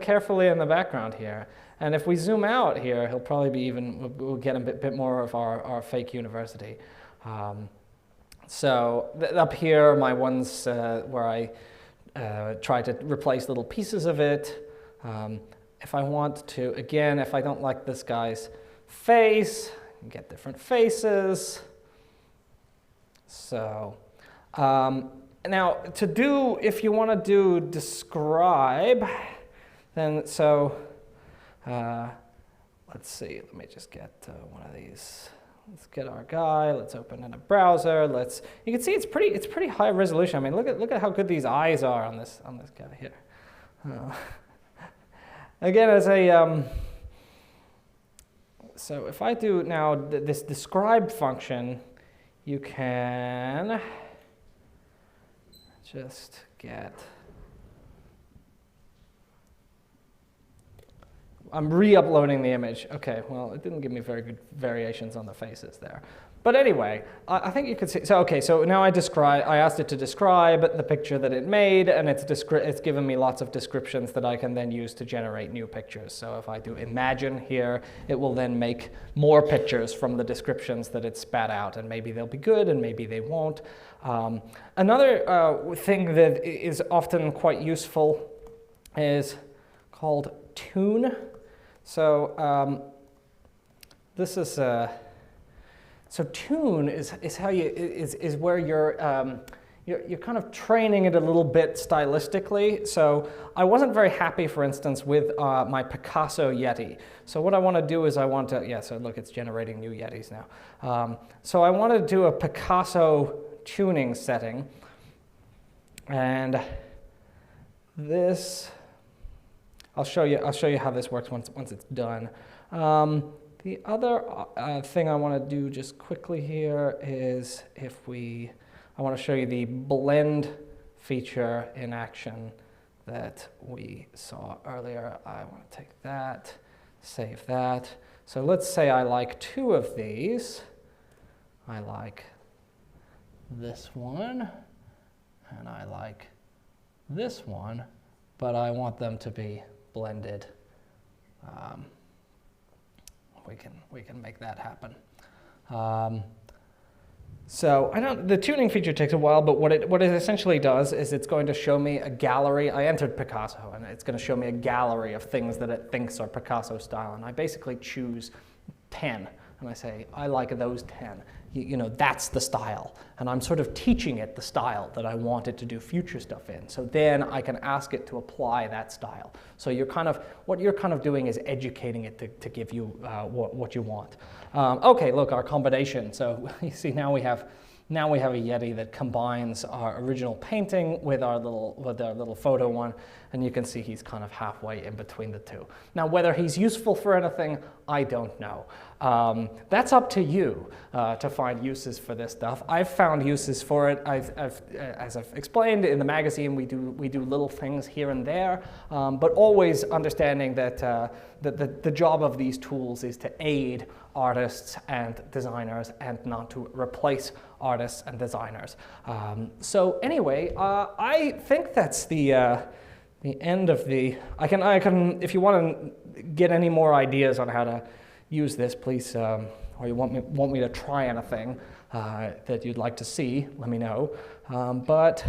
carefully in the background here. And if we zoom out here, he'll probably be we'll get a bit more of our fake university. So up here are my ones where I try to replace little pieces of it. If I want to, again, if I don't like this guy's face, I can get different faces. So now if you want to do describe, then so let's see, let me just get one of these. Let's get our guy. Let's open in a browser. You can see it's pretty high resolution. I mean, look at how good these eyes are on this guy here. Again, as a so if I do now this describe function, you can just get. I'm re-uploading the image. Okay, well, it didn't give me very good variations on the faces there. But anyway, I think you could see, so okay, so now I asked it to describe the picture that it made, and it's given me lots of descriptions that I can then use to generate new pictures. So if I do imagine here, it will then make more pictures from the descriptions that it spat out, and maybe they'll be good, and maybe they won't. Another thing that is often quite useful is called tune. So this is so tune is how is where you're kind of training it a little bit stylistically. So I wasn't very happy, for instance, with my Picasso Yeti. So what I want to do is so look, it's generating new Yetis now. So I want to do a Picasso tuning setting, and this I'll show you how this works once it's done. The other thing I want to do just quickly here is I want to show you the blend feature in action that we saw earlier. I want to take that, save that. So let's say I like two of these. I like this one, and I like this one, but I want them to be blended. We can make that happen. So the tuning feature takes a while, but what it essentially does is it's going to show me a gallery. I entered Picasso, and it's going to show me a gallery of things that it thinks are Picasso style, and I basically choose 10, and I say, I like those 10. You know, that's the style, and I'm sort of teaching it the style that I want it to do future stuff in. So then I can ask it to apply that style. So what you're kind of doing is educating it to give you what you want. Okay, look, our combination. So you see now we have a Yeti that combines our original painting with our little photo one, and you can see he's kind of halfway in between the two. Now, whether he's useful for anything, I don't know. That's up to you to find uses for this stuff. I've found uses for it. As I've explained in the magazine, we do little things here and there, but always understanding that the job of these tools is to aid artists and designers and not to replace artists and designers. So anyway, I think that's the end of the. I can if you want to get any more ideas on how to use this, please, or you want me to try anything that you'd like to see, let me know. But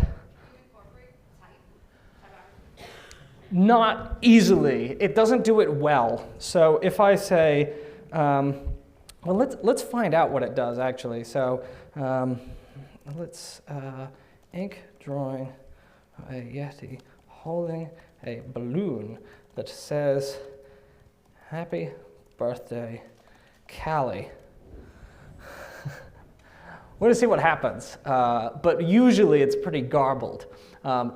not easily. It doesn't do it well. So if I say, well, let's find out what it does actually. So let's ink drawing a Yeti holding a balloon that says "Happy Birthday, Callie." We're going to see what happens, but usually it's pretty garbled.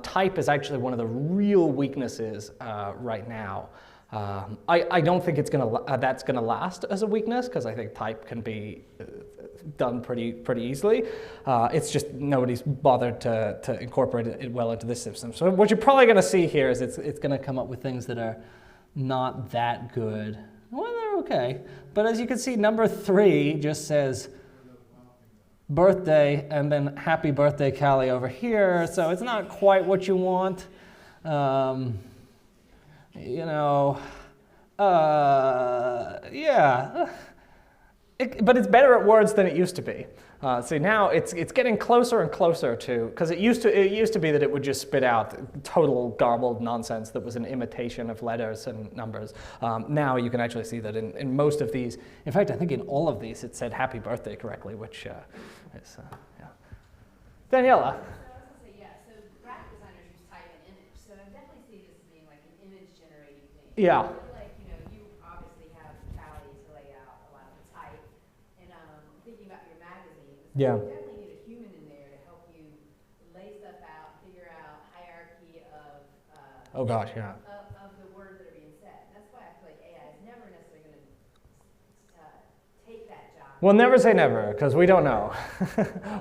Type is actually one of the real weaknesses right now. I don't think that's going to last as a weakness, because I think type can be done pretty easily. It's just nobody's bothered to incorporate it well into this system. So what you're probably going to see here is it's going to come up with things that are not that good. Well, they're okay. But as you can see, number 3 just says birthday and then happy birthday, Callie, over here. So it's not quite what you want. Yeah. But it's better at words than it used to be. See, now it's getting closer and closer to, because it used to be that it would just spit out total garbled nonsense that was an imitation of letters and numbers. Now you can actually see that in most of these, in fact, I think in all of these, it said happy birthday correctly, which is, yeah. Daniela. Yeah. Like, you obviously have Callie to lay out a lot of the type. And thinking about your magazine, yeah. You definitely need a human in there to help you lay stuff out, figure out hierarchy of oh gosh, yeah. Of the words that are being said. That's why I feel like AI is never necessarily going to take that job. We'll never say never, because we don't know.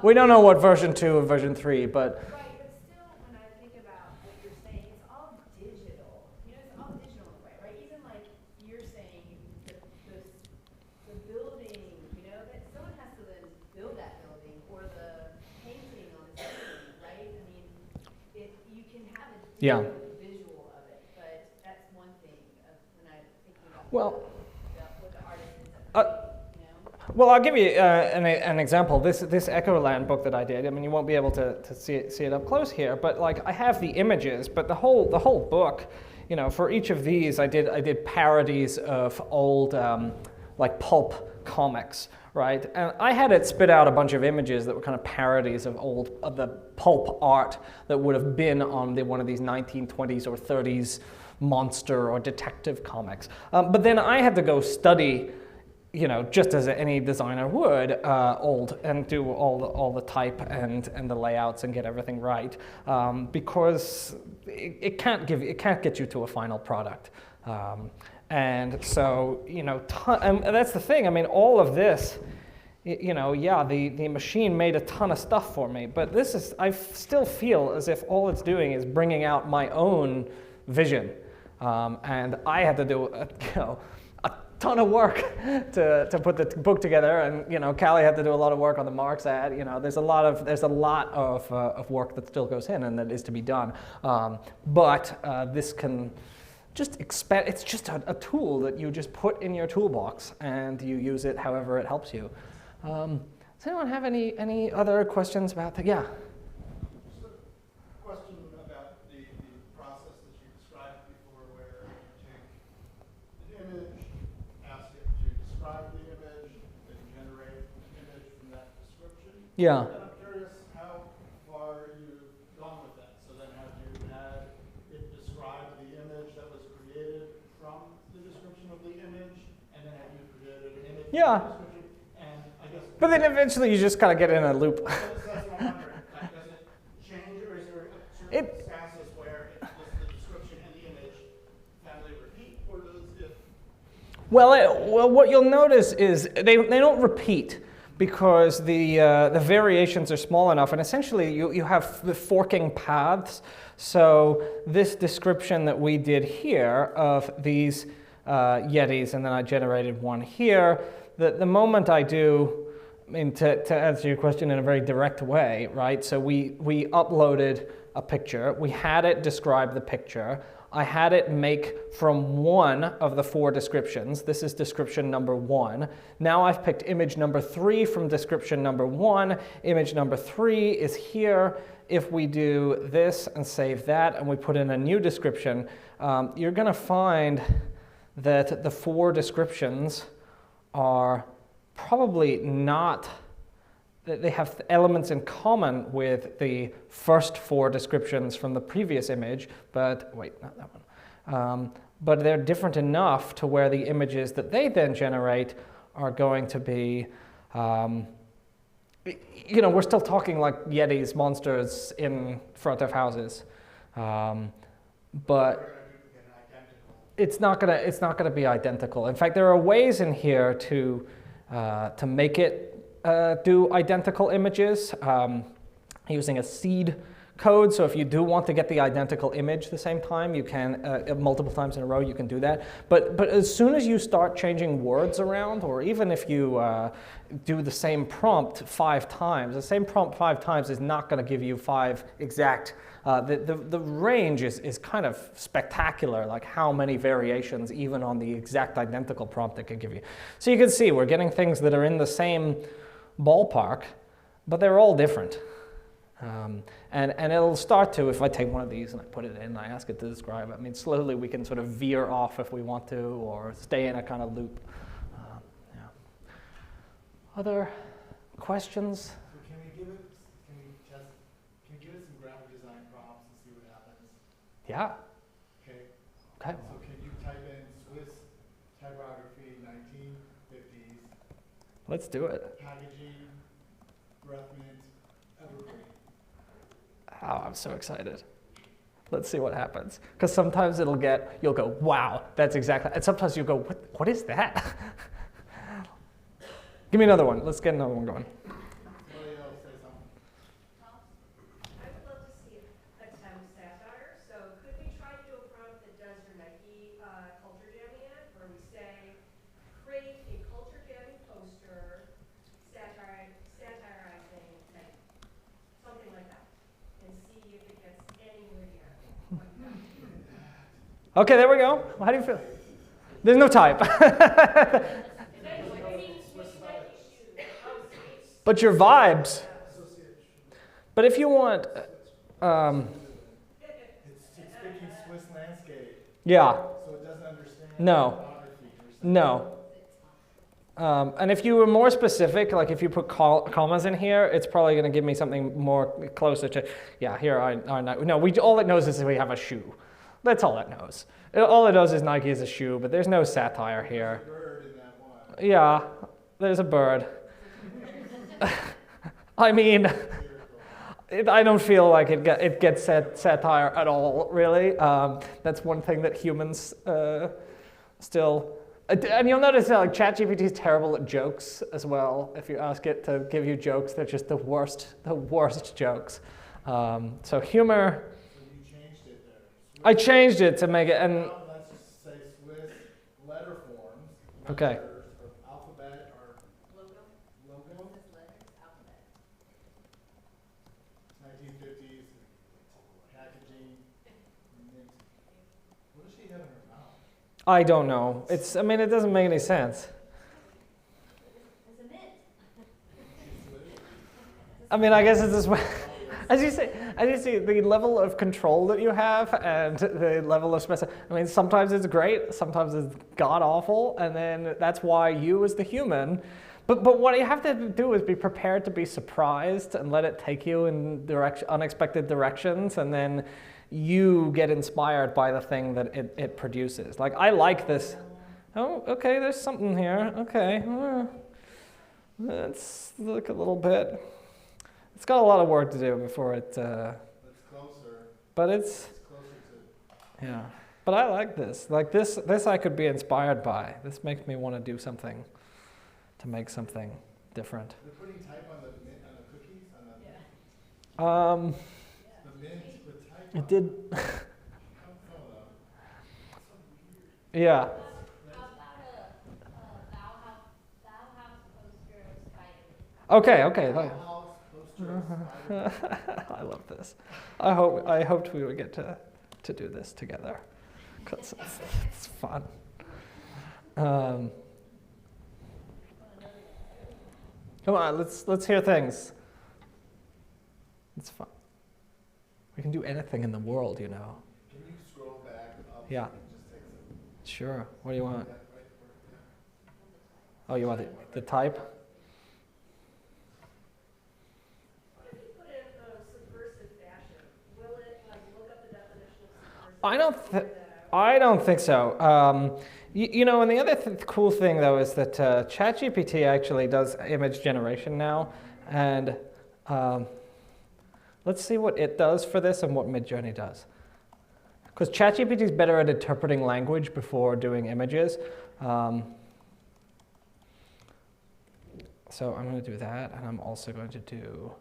We don't know what version 2 or version 3, but. Right, but still, when I think about what you're saying, it's all digital. It's all digital in a way, right? Even like you're saying, the building, that someone has to then Yeah. visual of it, but that's one thing when I'm thinking about, Well, what the artist ends up doing, you know? Well, I'll give you an example. This Echoland book that I did. I mean, you won't be able to see it up close here, but like I have the images, but the whole book, you know, for each of these, I did parodies of old like pulp comics, right? And I had it spit out a bunch of images that were kind of parodies of the pulp art that would have been on one of these 1920s or 30s monster or detective comics. But then I had to go study, you know, just as any designer would, old and do all the type and the layouts and get everything right, because it can't get you to a final product. And so, you know, and that's the thing. I mean, all of this, you know, yeah, the machine made a ton of stuff for me, but I still feel as if all it's doing is bringing out my own vision, and I had to do, a ton of work to put the book together, and you know, Callie had to do a lot of work on the Marx ad. You know, there's a lot of work that still goes in and that is to be done. But this can just expand. It's just a tool that you just put in your toolbox and you use it however it helps you. Does anyone have any other questions about that? Yeah. Yeah. And I'm curious how far you've gone with that. So then have you had it describe the image that was created from the description of the image, and then have you created an image Yeah. from the description? And I guess. But then eventually you just kind of get in a loop. That's what I'm wondering. Like, does it change, or is there circumstances where it's just the description and the image family repeat, or does it? Well, what you'll notice is they don't repeat, because the variations are small enough, and essentially you have the forking paths. So this description that we did here of these Yetis, and then I generated one here, the moment I do, I mean, to answer your question in a very direct way, right? So we uploaded a picture, we had it describe the picture, I had it make from one of the four descriptions. This is description number 1. Now I've picked image number 3 from description number 1. Image number 3 is here. If we do this and save that and we put in a new description, you're going to find that the four descriptions are probably not, they have elements in common with the first 4 descriptions from the previous image, but wait, not that one. But they're different enough to where the images that they then generate are going to be, you know, we're still talking like Yetis, monsters in front of houses, but it's not gonna be identical. In fact, there are ways in here to make it do identical images using a seed code. So if you do want to get the identical image the same time, you can, multiple times in a row, you can do that. But as soon as you start changing words around, or even if you do the same prompt 5 times, the same prompt 5 times is not going to give you 5 exact. The range is kind of spectacular, like how many variations even on the exact identical prompt it can give you. So you can see we're getting things that are in the same ballpark, but they're all different. And it'll start to, if I take one of these and I put it in and I ask it to describe it, I mean, slowly we can sort of veer off if we want to, or stay in a kind of loop. Yeah. Other questions? So can we give it some graphic design prompts and see what happens? Yeah. Okay. Okay. So can you type in Swiss typography 1950s? Let's do it. Packaging, breath mint, evergreen. Oh, I'm so excited. Let's see what happens. Because sometimes you'll go, wow, that's exactly, and sometimes you'll go, what is that? Give me another one. Let's get another one going. Somebody else say something. I would love to see a attempt satire. So could we try to do a prompt that does your Nike culture jamming ad, where we say, create a culture jamming poster satirizing Nike, something like that, and see if it gets anywhere near what Okay, there we go. How do you feel? There's no type. But your vibes. But if you want, It's speaking Swiss landscape, yeah, so it doesn't understand No. topography per se. no. And if you were more specific, like if you put commas in here, it's probably going to give me something more closer to, yeah, here I know. No, all it knows is we have a shoe. That's all it knows. All it knows is Nike is a shoe, but there's no satire here. Bird in that one. Yeah, there's a bird. I mean, I don't feel like it gets satire at all, really. That's one thing that humans still... And you'll notice that like, ChatGPT is terrible at jokes as well. If you ask it to give you jokes, they're just the worst jokes. So humor... So you changed it there. I changed it to make it... and Now let's just say Swiss letter forms. Okay. Letters or alphabet or logo. 1950s packaging. Mint. What does she have in her mouth? I don't know. I mean, it doesn't make any sense. I mean, I guess it's this way. As you see, the level of control that you have and the level of specificity. I mean, sometimes it's great, sometimes it's god awful, and then that's why you, as the human. But what you have to do is be prepared to be surprised and let it take you in unexpected directions, and then you get inspired by the thing that it produces. Like, I like this. Oh, okay, there's something here. Okay, let's look a little bit. It's got a lot of work to do before it. It's closer. But it's Closer to. yeah. But I like this. Like this I could be inspired by. This makes me want to do something, to make something different. They're putting type on the cookies on the. Um, The mint with type. it did. Oh, Yeah. How about a Bauhaus poster of spiders? Okay. House poster of spider. I love this. I hoped we would get to do this together, because it's fun. Come on, let's hear things. It's fun. We can do anything in the world, you know. Can you scroll back up? Yeah. And just take some. Sure. What do you want? Right where- Oh, you want the type? What if you put it in a subversive fashion? Will it look up the definition of subversive? I don't think so. You know, and the other cool thing though is that ChatGPT actually does image generation now, and let's see what it does for this and what Midjourney does. Because ChatGPT is better at interpreting language before doing images. So I'm going to do that, and I'm also going to do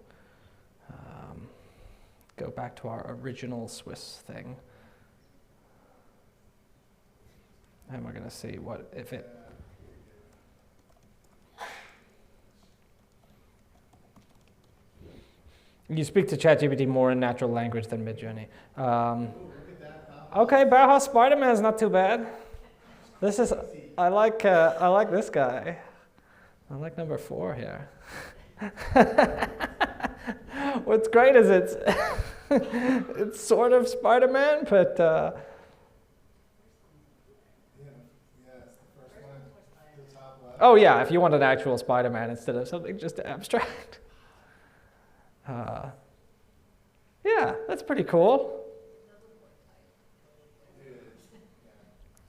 go back to our original Swiss thing. And we're going to see what if it. You speak to ChatGPT more in natural language than Midjourney. Okay, Bauhaus Spider-Man is not too bad. This is I like this guy. I like number 4 here. What's great is it's sort of Spider-Man, but. Yeah, it's the first one, the top left. Oh yeah, if you want an actual Spider-Man instead of something just abstract. Yeah, that's pretty cool.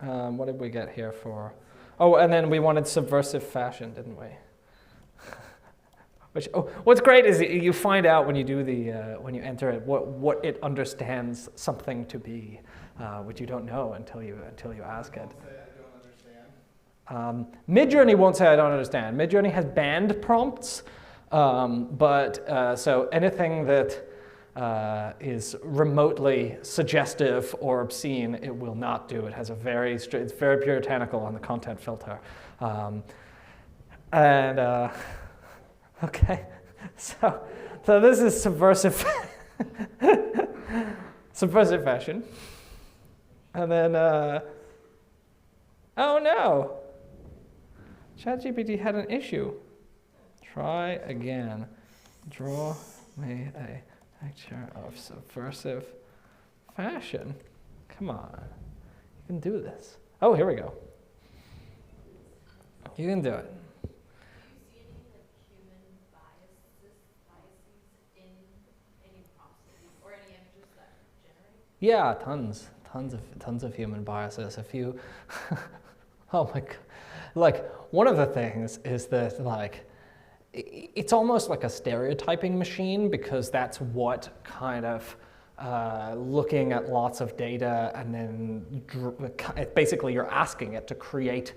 What did we get here for? Oh, and then we wanted subversive fashion, didn't we? What's great is you find out when you do when you enter it what it understands something to be, which you don't know until you ask it. Say I don't understand. Midjourney won't say I don't understand. Midjourney has banned prompts, but so anything that is remotely suggestive or obscene, it will not do. It has it's very puritanical on the content filter, okay, so this is subversive subversive fashion. And then, oh no, ChatGPT had an issue. Try again. Draw me a picture of subversive fashion. Come on, you can do this. Oh, here we go. You can do it. Do you see any like human biases in any prompts or any images that generate? Yeah, tons of human biases. A few. Oh my God. Like, one of the things is that, like, it's almost like a stereotyping machine, because that's what kind of looking at lots of data and then basically you're asking it to create,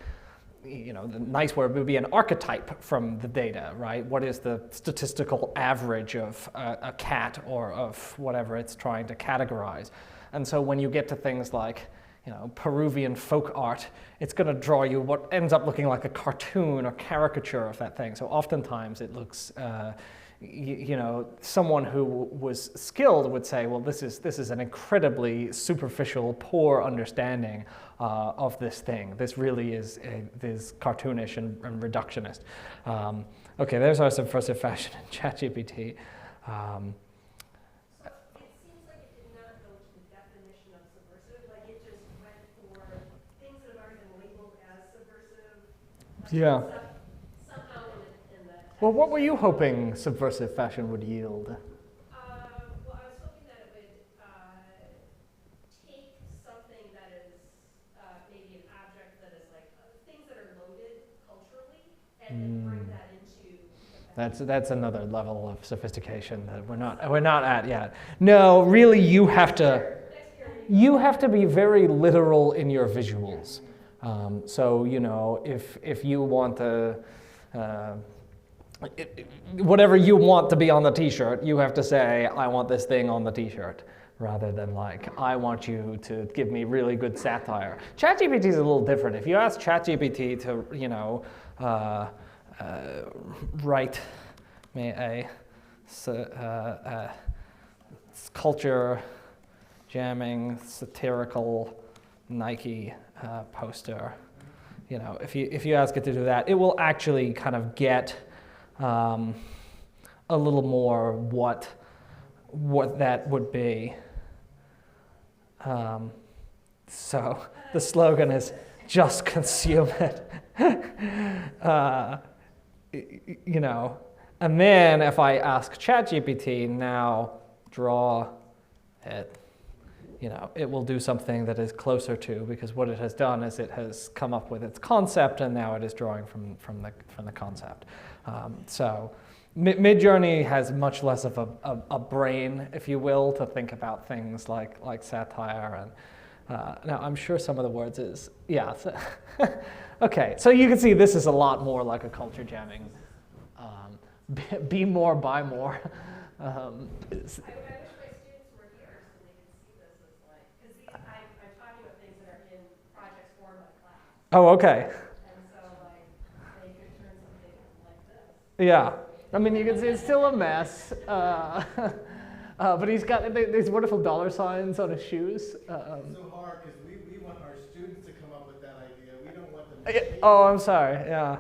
you know, the nice word would be an archetype from the data, right? What is the statistical average of a cat or of whatever it's trying to categorize? And so when you get to things like, you know, Peruvian folk art, it's going to draw you what ends up looking like a cartoon or caricature of that thing. So oftentimes it looks, you know, someone who was skilled would say, well, this is an incredibly superficial, poor understanding of this thing. This really is cartoonish and reductionist. Okay, there's our subversive fashion in ChatGPT. Yeah. Somehow in the Well, what were you hoping subversive fashion would yield? well, I was hoping that it would take something that is maybe an object that is like things that are loaded culturally, and then bring that into. That's another level of sophistication that we're not at yet. No, really, you have to be very literal in your visuals. So, you know, if you want the whatever you want to be on the t-shirt, you have to say, I want this thing on the t-shirt, rather than like, I want you to give me really good satire. ChatGPT is a little different. If you ask ChatGPT to, you know, write me a culture jamming satirical Nike poster, you know, if you ask it to do that, it will actually kind of get a little more what that would be. So the slogan is just consume it. You know, and then if I ask ChatGPT now draw it, you know, it will do something that is closer to, because what it has done is it has come up with its concept, and now it is drawing from the concept. So Midjourney has much less of a brain, if you will, to think about things like satire. And now I'm sure some of the words is, yeah. So okay, so you can see this is a lot more like a culture jamming. Be more, buy more. I wish my students were here so they could see this as like, because I'm talking about things that are in projects for my class. Oh, okay. And so like they could turn something like this. Yeah. I mean, you can see it's still a mess. But he's got these wonderful dollar signs on his shoes. It's so hard because we want our students to come up with that idea. We don't want them to. Oh, I'm sorry. Yeah.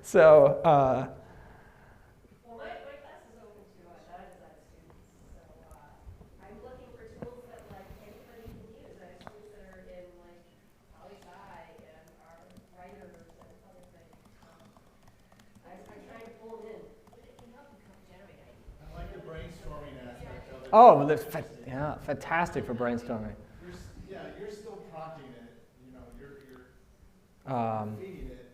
So. Well, my class is open to non-design students, so I'm looking for tools that like anybody can use. I have students that are in like poli-sci and are writers and other things. I'm trying to pull them in. But it can help you generate ideas. I like the brainstorming aspect of it. Oh, yeah, fantastic for brainstorming. You're still prompting it. You know, you're feeding it.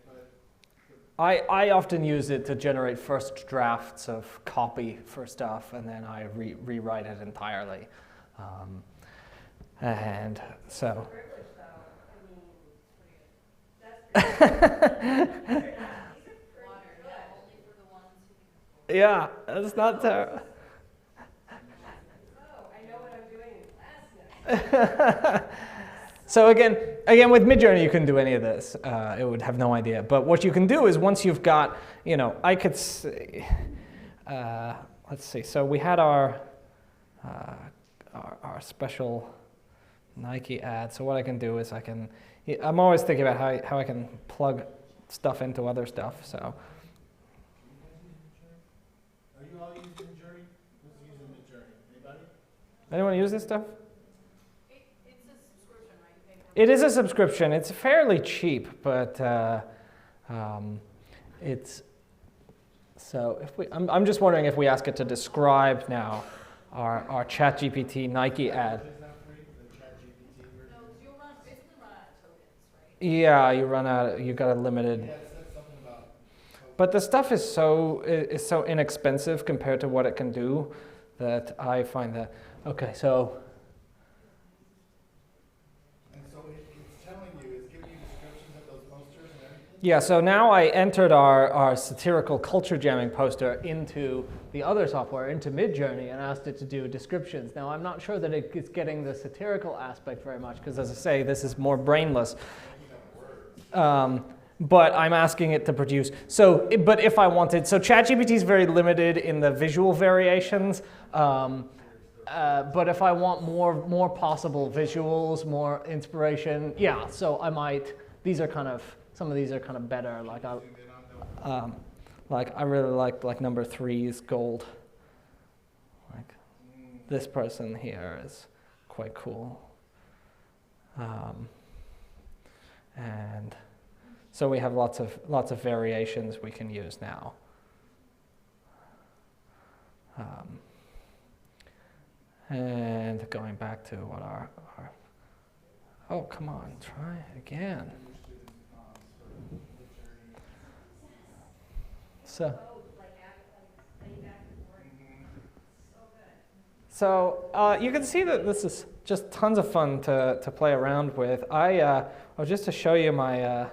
I often use it to generate first drafts of copy for stuff, and then I rewrite it entirely. And so. Privilege, though. I mean, that's pretty good. Only for the ones who can. Yeah, that's not terrible. Oh, I know what I'm doing in class now. So again, with Midjourney, you couldn't do any of this. It would have no idea. But what you can do is once you've got, you know, I could say, let's see. So we had our our special Nike ad. So what I can do is I'm always thinking about how I can plug stuff into other stuff. So. Are you all using Journey? Who's using the Journey? Anybody? Anyone use this stuff? It's a subscription, right? It is a subscription. It's fairly cheap, but it's so. I'm just wondering if we ask it to describe now our ChatGPT Nike ad. Is that free? The ChatGPT version? No, you'll basically run out of tokens, right? Yeah, you run out. You got a limited. Yeah, it said something about. But the stuff is so inexpensive compared to what it can do that I find that okay. So. And so it's telling you, it's giving you descriptions of those posters and everything? Yeah, so now I entered our satirical culture jamming poster into the other software, into Midjourney, and asked it to do descriptions. Now, I'm not sure that it's getting the satirical aspect very much, because as I say, this is more brainless. But I'm asking it to produce. But if I wanted, so ChatGPT is very limited in the visual variations. But if I want more possible visuals, more inspiration, yeah. So I might. Some of these are kind of better. Like I really like number 3's gold. Like this person here is quite cool. And so we have lots of variations we can use now. And going back to what our oh, come on, try again. So you can see that this is just tons of fun to play around with. Just to show you my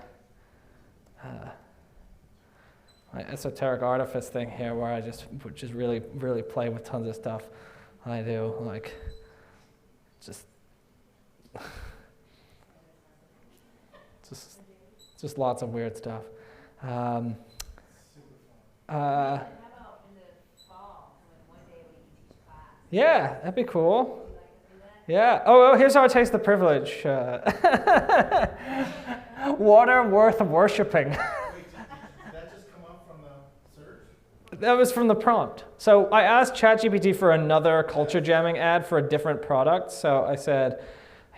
esoteric artifice thing here, where I just really play with tons of stuff. I do like just lots of weird stuff. How about in the fall, when one day we can teach class? Yeah, that'd be cool. Would you like to do that? Yeah. Oh, here's how I taste the privilege. Water worth worshipping. Wait, did that just come up from the search? That was from the prompt. So I asked ChatGPT for another culture jamming ad for a different product. So I said,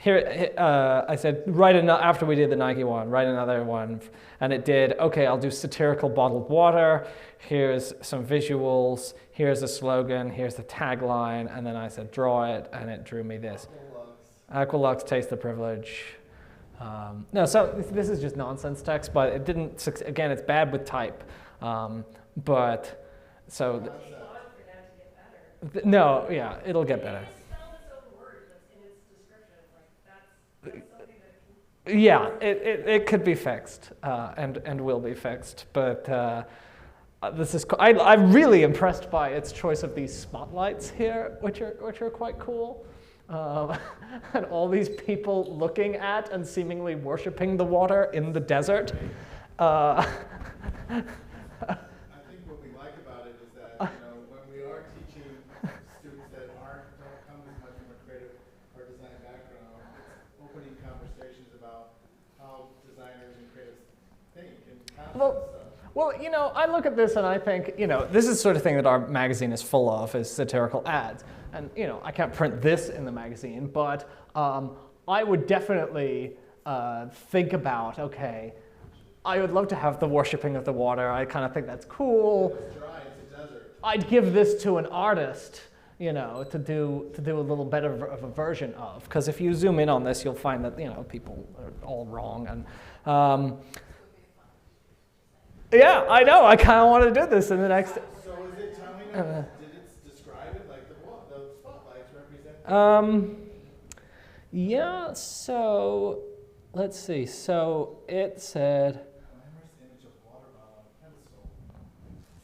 after we did the Nike one, write another one. And it did, okay, I'll do satirical bottled water. Here's some visuals. Here's a slogan. Here's the tagline. And then I said, draw it. And it drew me this. Aqualux, taste the privilege. No, so this is just nonsense text, but it didn't, again, it's bad with type. But, so. No, yeah, it'll get better. Yeah, it could be fixed, and will be fixed, but this is. I'm really impressed by its choice of these spotlights here, which are quite cool, and all these people looking at and seemingly worshiping the water in the desert. I think what we like about it is that when we are teaching students that don't come as much from a creative or design background, it's opening conversations about how designers and creatives think and concepts. Well, I look at this and I think, this is the sort of thing that our magazine is full of, is satirical ads. And, I can't print this in the magazine, but I would definitely think about, okay, I would love to have the worshipping of the water. I kind of think that's cool. It's dry, it's a desert. I'd give this to an artist, to do a little better of a version of. Because if you zoom in on this, you'll find that, people are all wrong. And yeah, I know. I kind of want to do this in the next. So is it telling us, did it describe it like the spotlights represent? Yeah, so let's see. So it said. Glamorous image of water bottle on pedestal.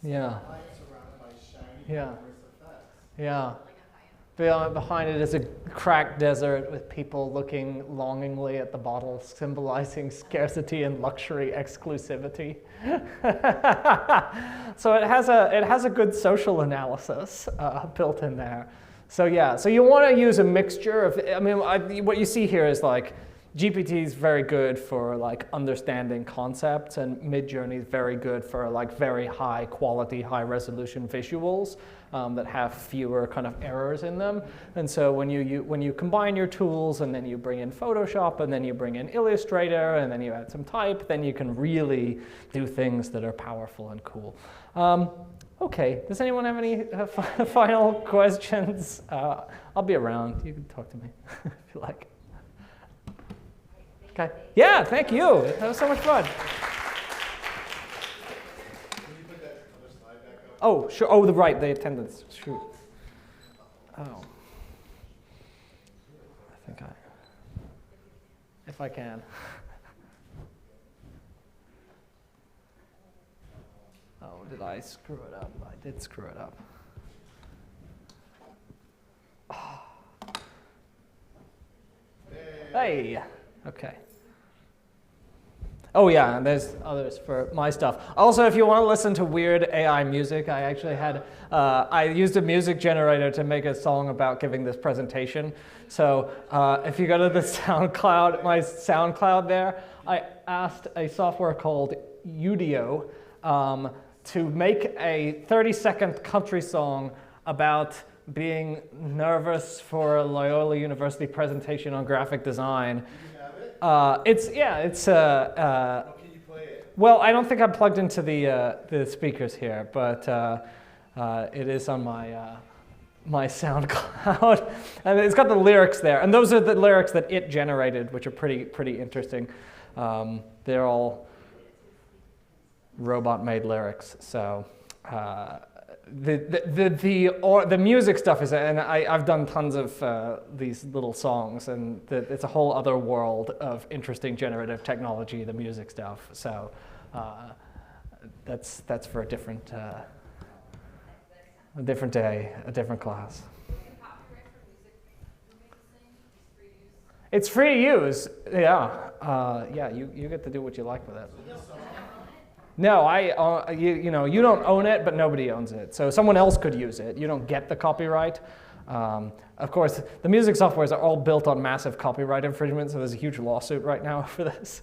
Yeah. Lights surrounded by shiny Yeah. glamorous effects. Yeah. Behind it is a cracked desert with people looking longingly at the bottle, symbolizing scarcity and luxury exclusivity. So it has a good social analysis built in there. So yeah, so you want to use a mixture of, I mean, what you see here is like, GPT is very good for like understanding concepts, and Midjourney is very good for like very high quality, high resolution visuals that have fewer kind of errors in them. And so when you combine your tools, and then you bring in Photoshop, and then you bring in Illustrator, and then you add some type, then you can really do things that are powerful and cool. Okay, does anyone have any final questions? I'll be around. You can talk to me if you like. Okay. Yeah, thank you. That was so much fun. Can you put that other slide back up? Oh, sure. Oh, the attendance. Shoot. Oh. I think if I can. Oh, did I screw it up? I did screw it up. Oh. Hey. Okay. Oh yeah, and there's others for my stuff. Also, if you want to listen to weird AI music, I actually had, I used a music generator to make a song about giving this presentation. So if you go to the SoundCloud, my SoundCloud there, I asked a software called Udio to make a 30-second country song about being nervous for a Loyola University presentation on graphic design. Can you play it? Well, I don't think I'm plugged into the speakers here, but it is on my my SoundCloud, and it's got the lyrics there, and those are the lyrics that it generated, which are pretty interesting. They're all robot-made lyrics, so. The music stuff is, and I've done tons of these little songs, and it's a whole other world of interesting generative technology, the music stuff. So that's for a different day, a different class. It's free to use. Yeah, you get to do what you like with it. No, you don't own it, but nobody owns it. So someone else could use it. You don't get the copyright. Of course, the music softwares are all built on massive copyright infringement, so there's a huge lawsuit right now for this.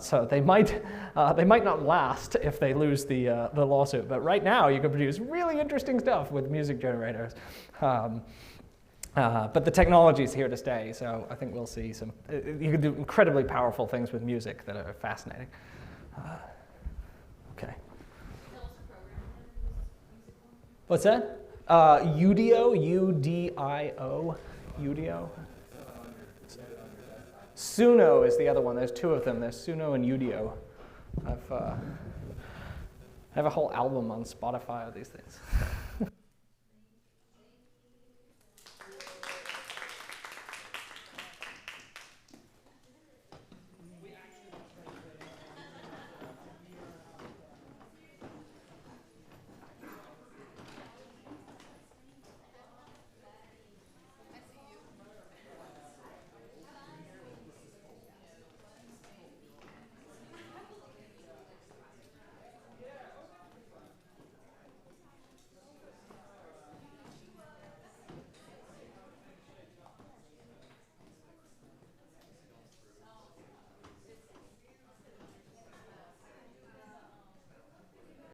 So they might not last if they lose the lawsuit. But right now, you can produce really interesting stuff with music generators. But the technology is here to stay, so I think we'll see some. You can do incredibly powerful things with music that are fascinating. Okay. What's that? Udio, U-D-I-O, Udio. Suno is the other one. There's two of them. There's Suno and Udio. I have a whole album on Spotify of these things.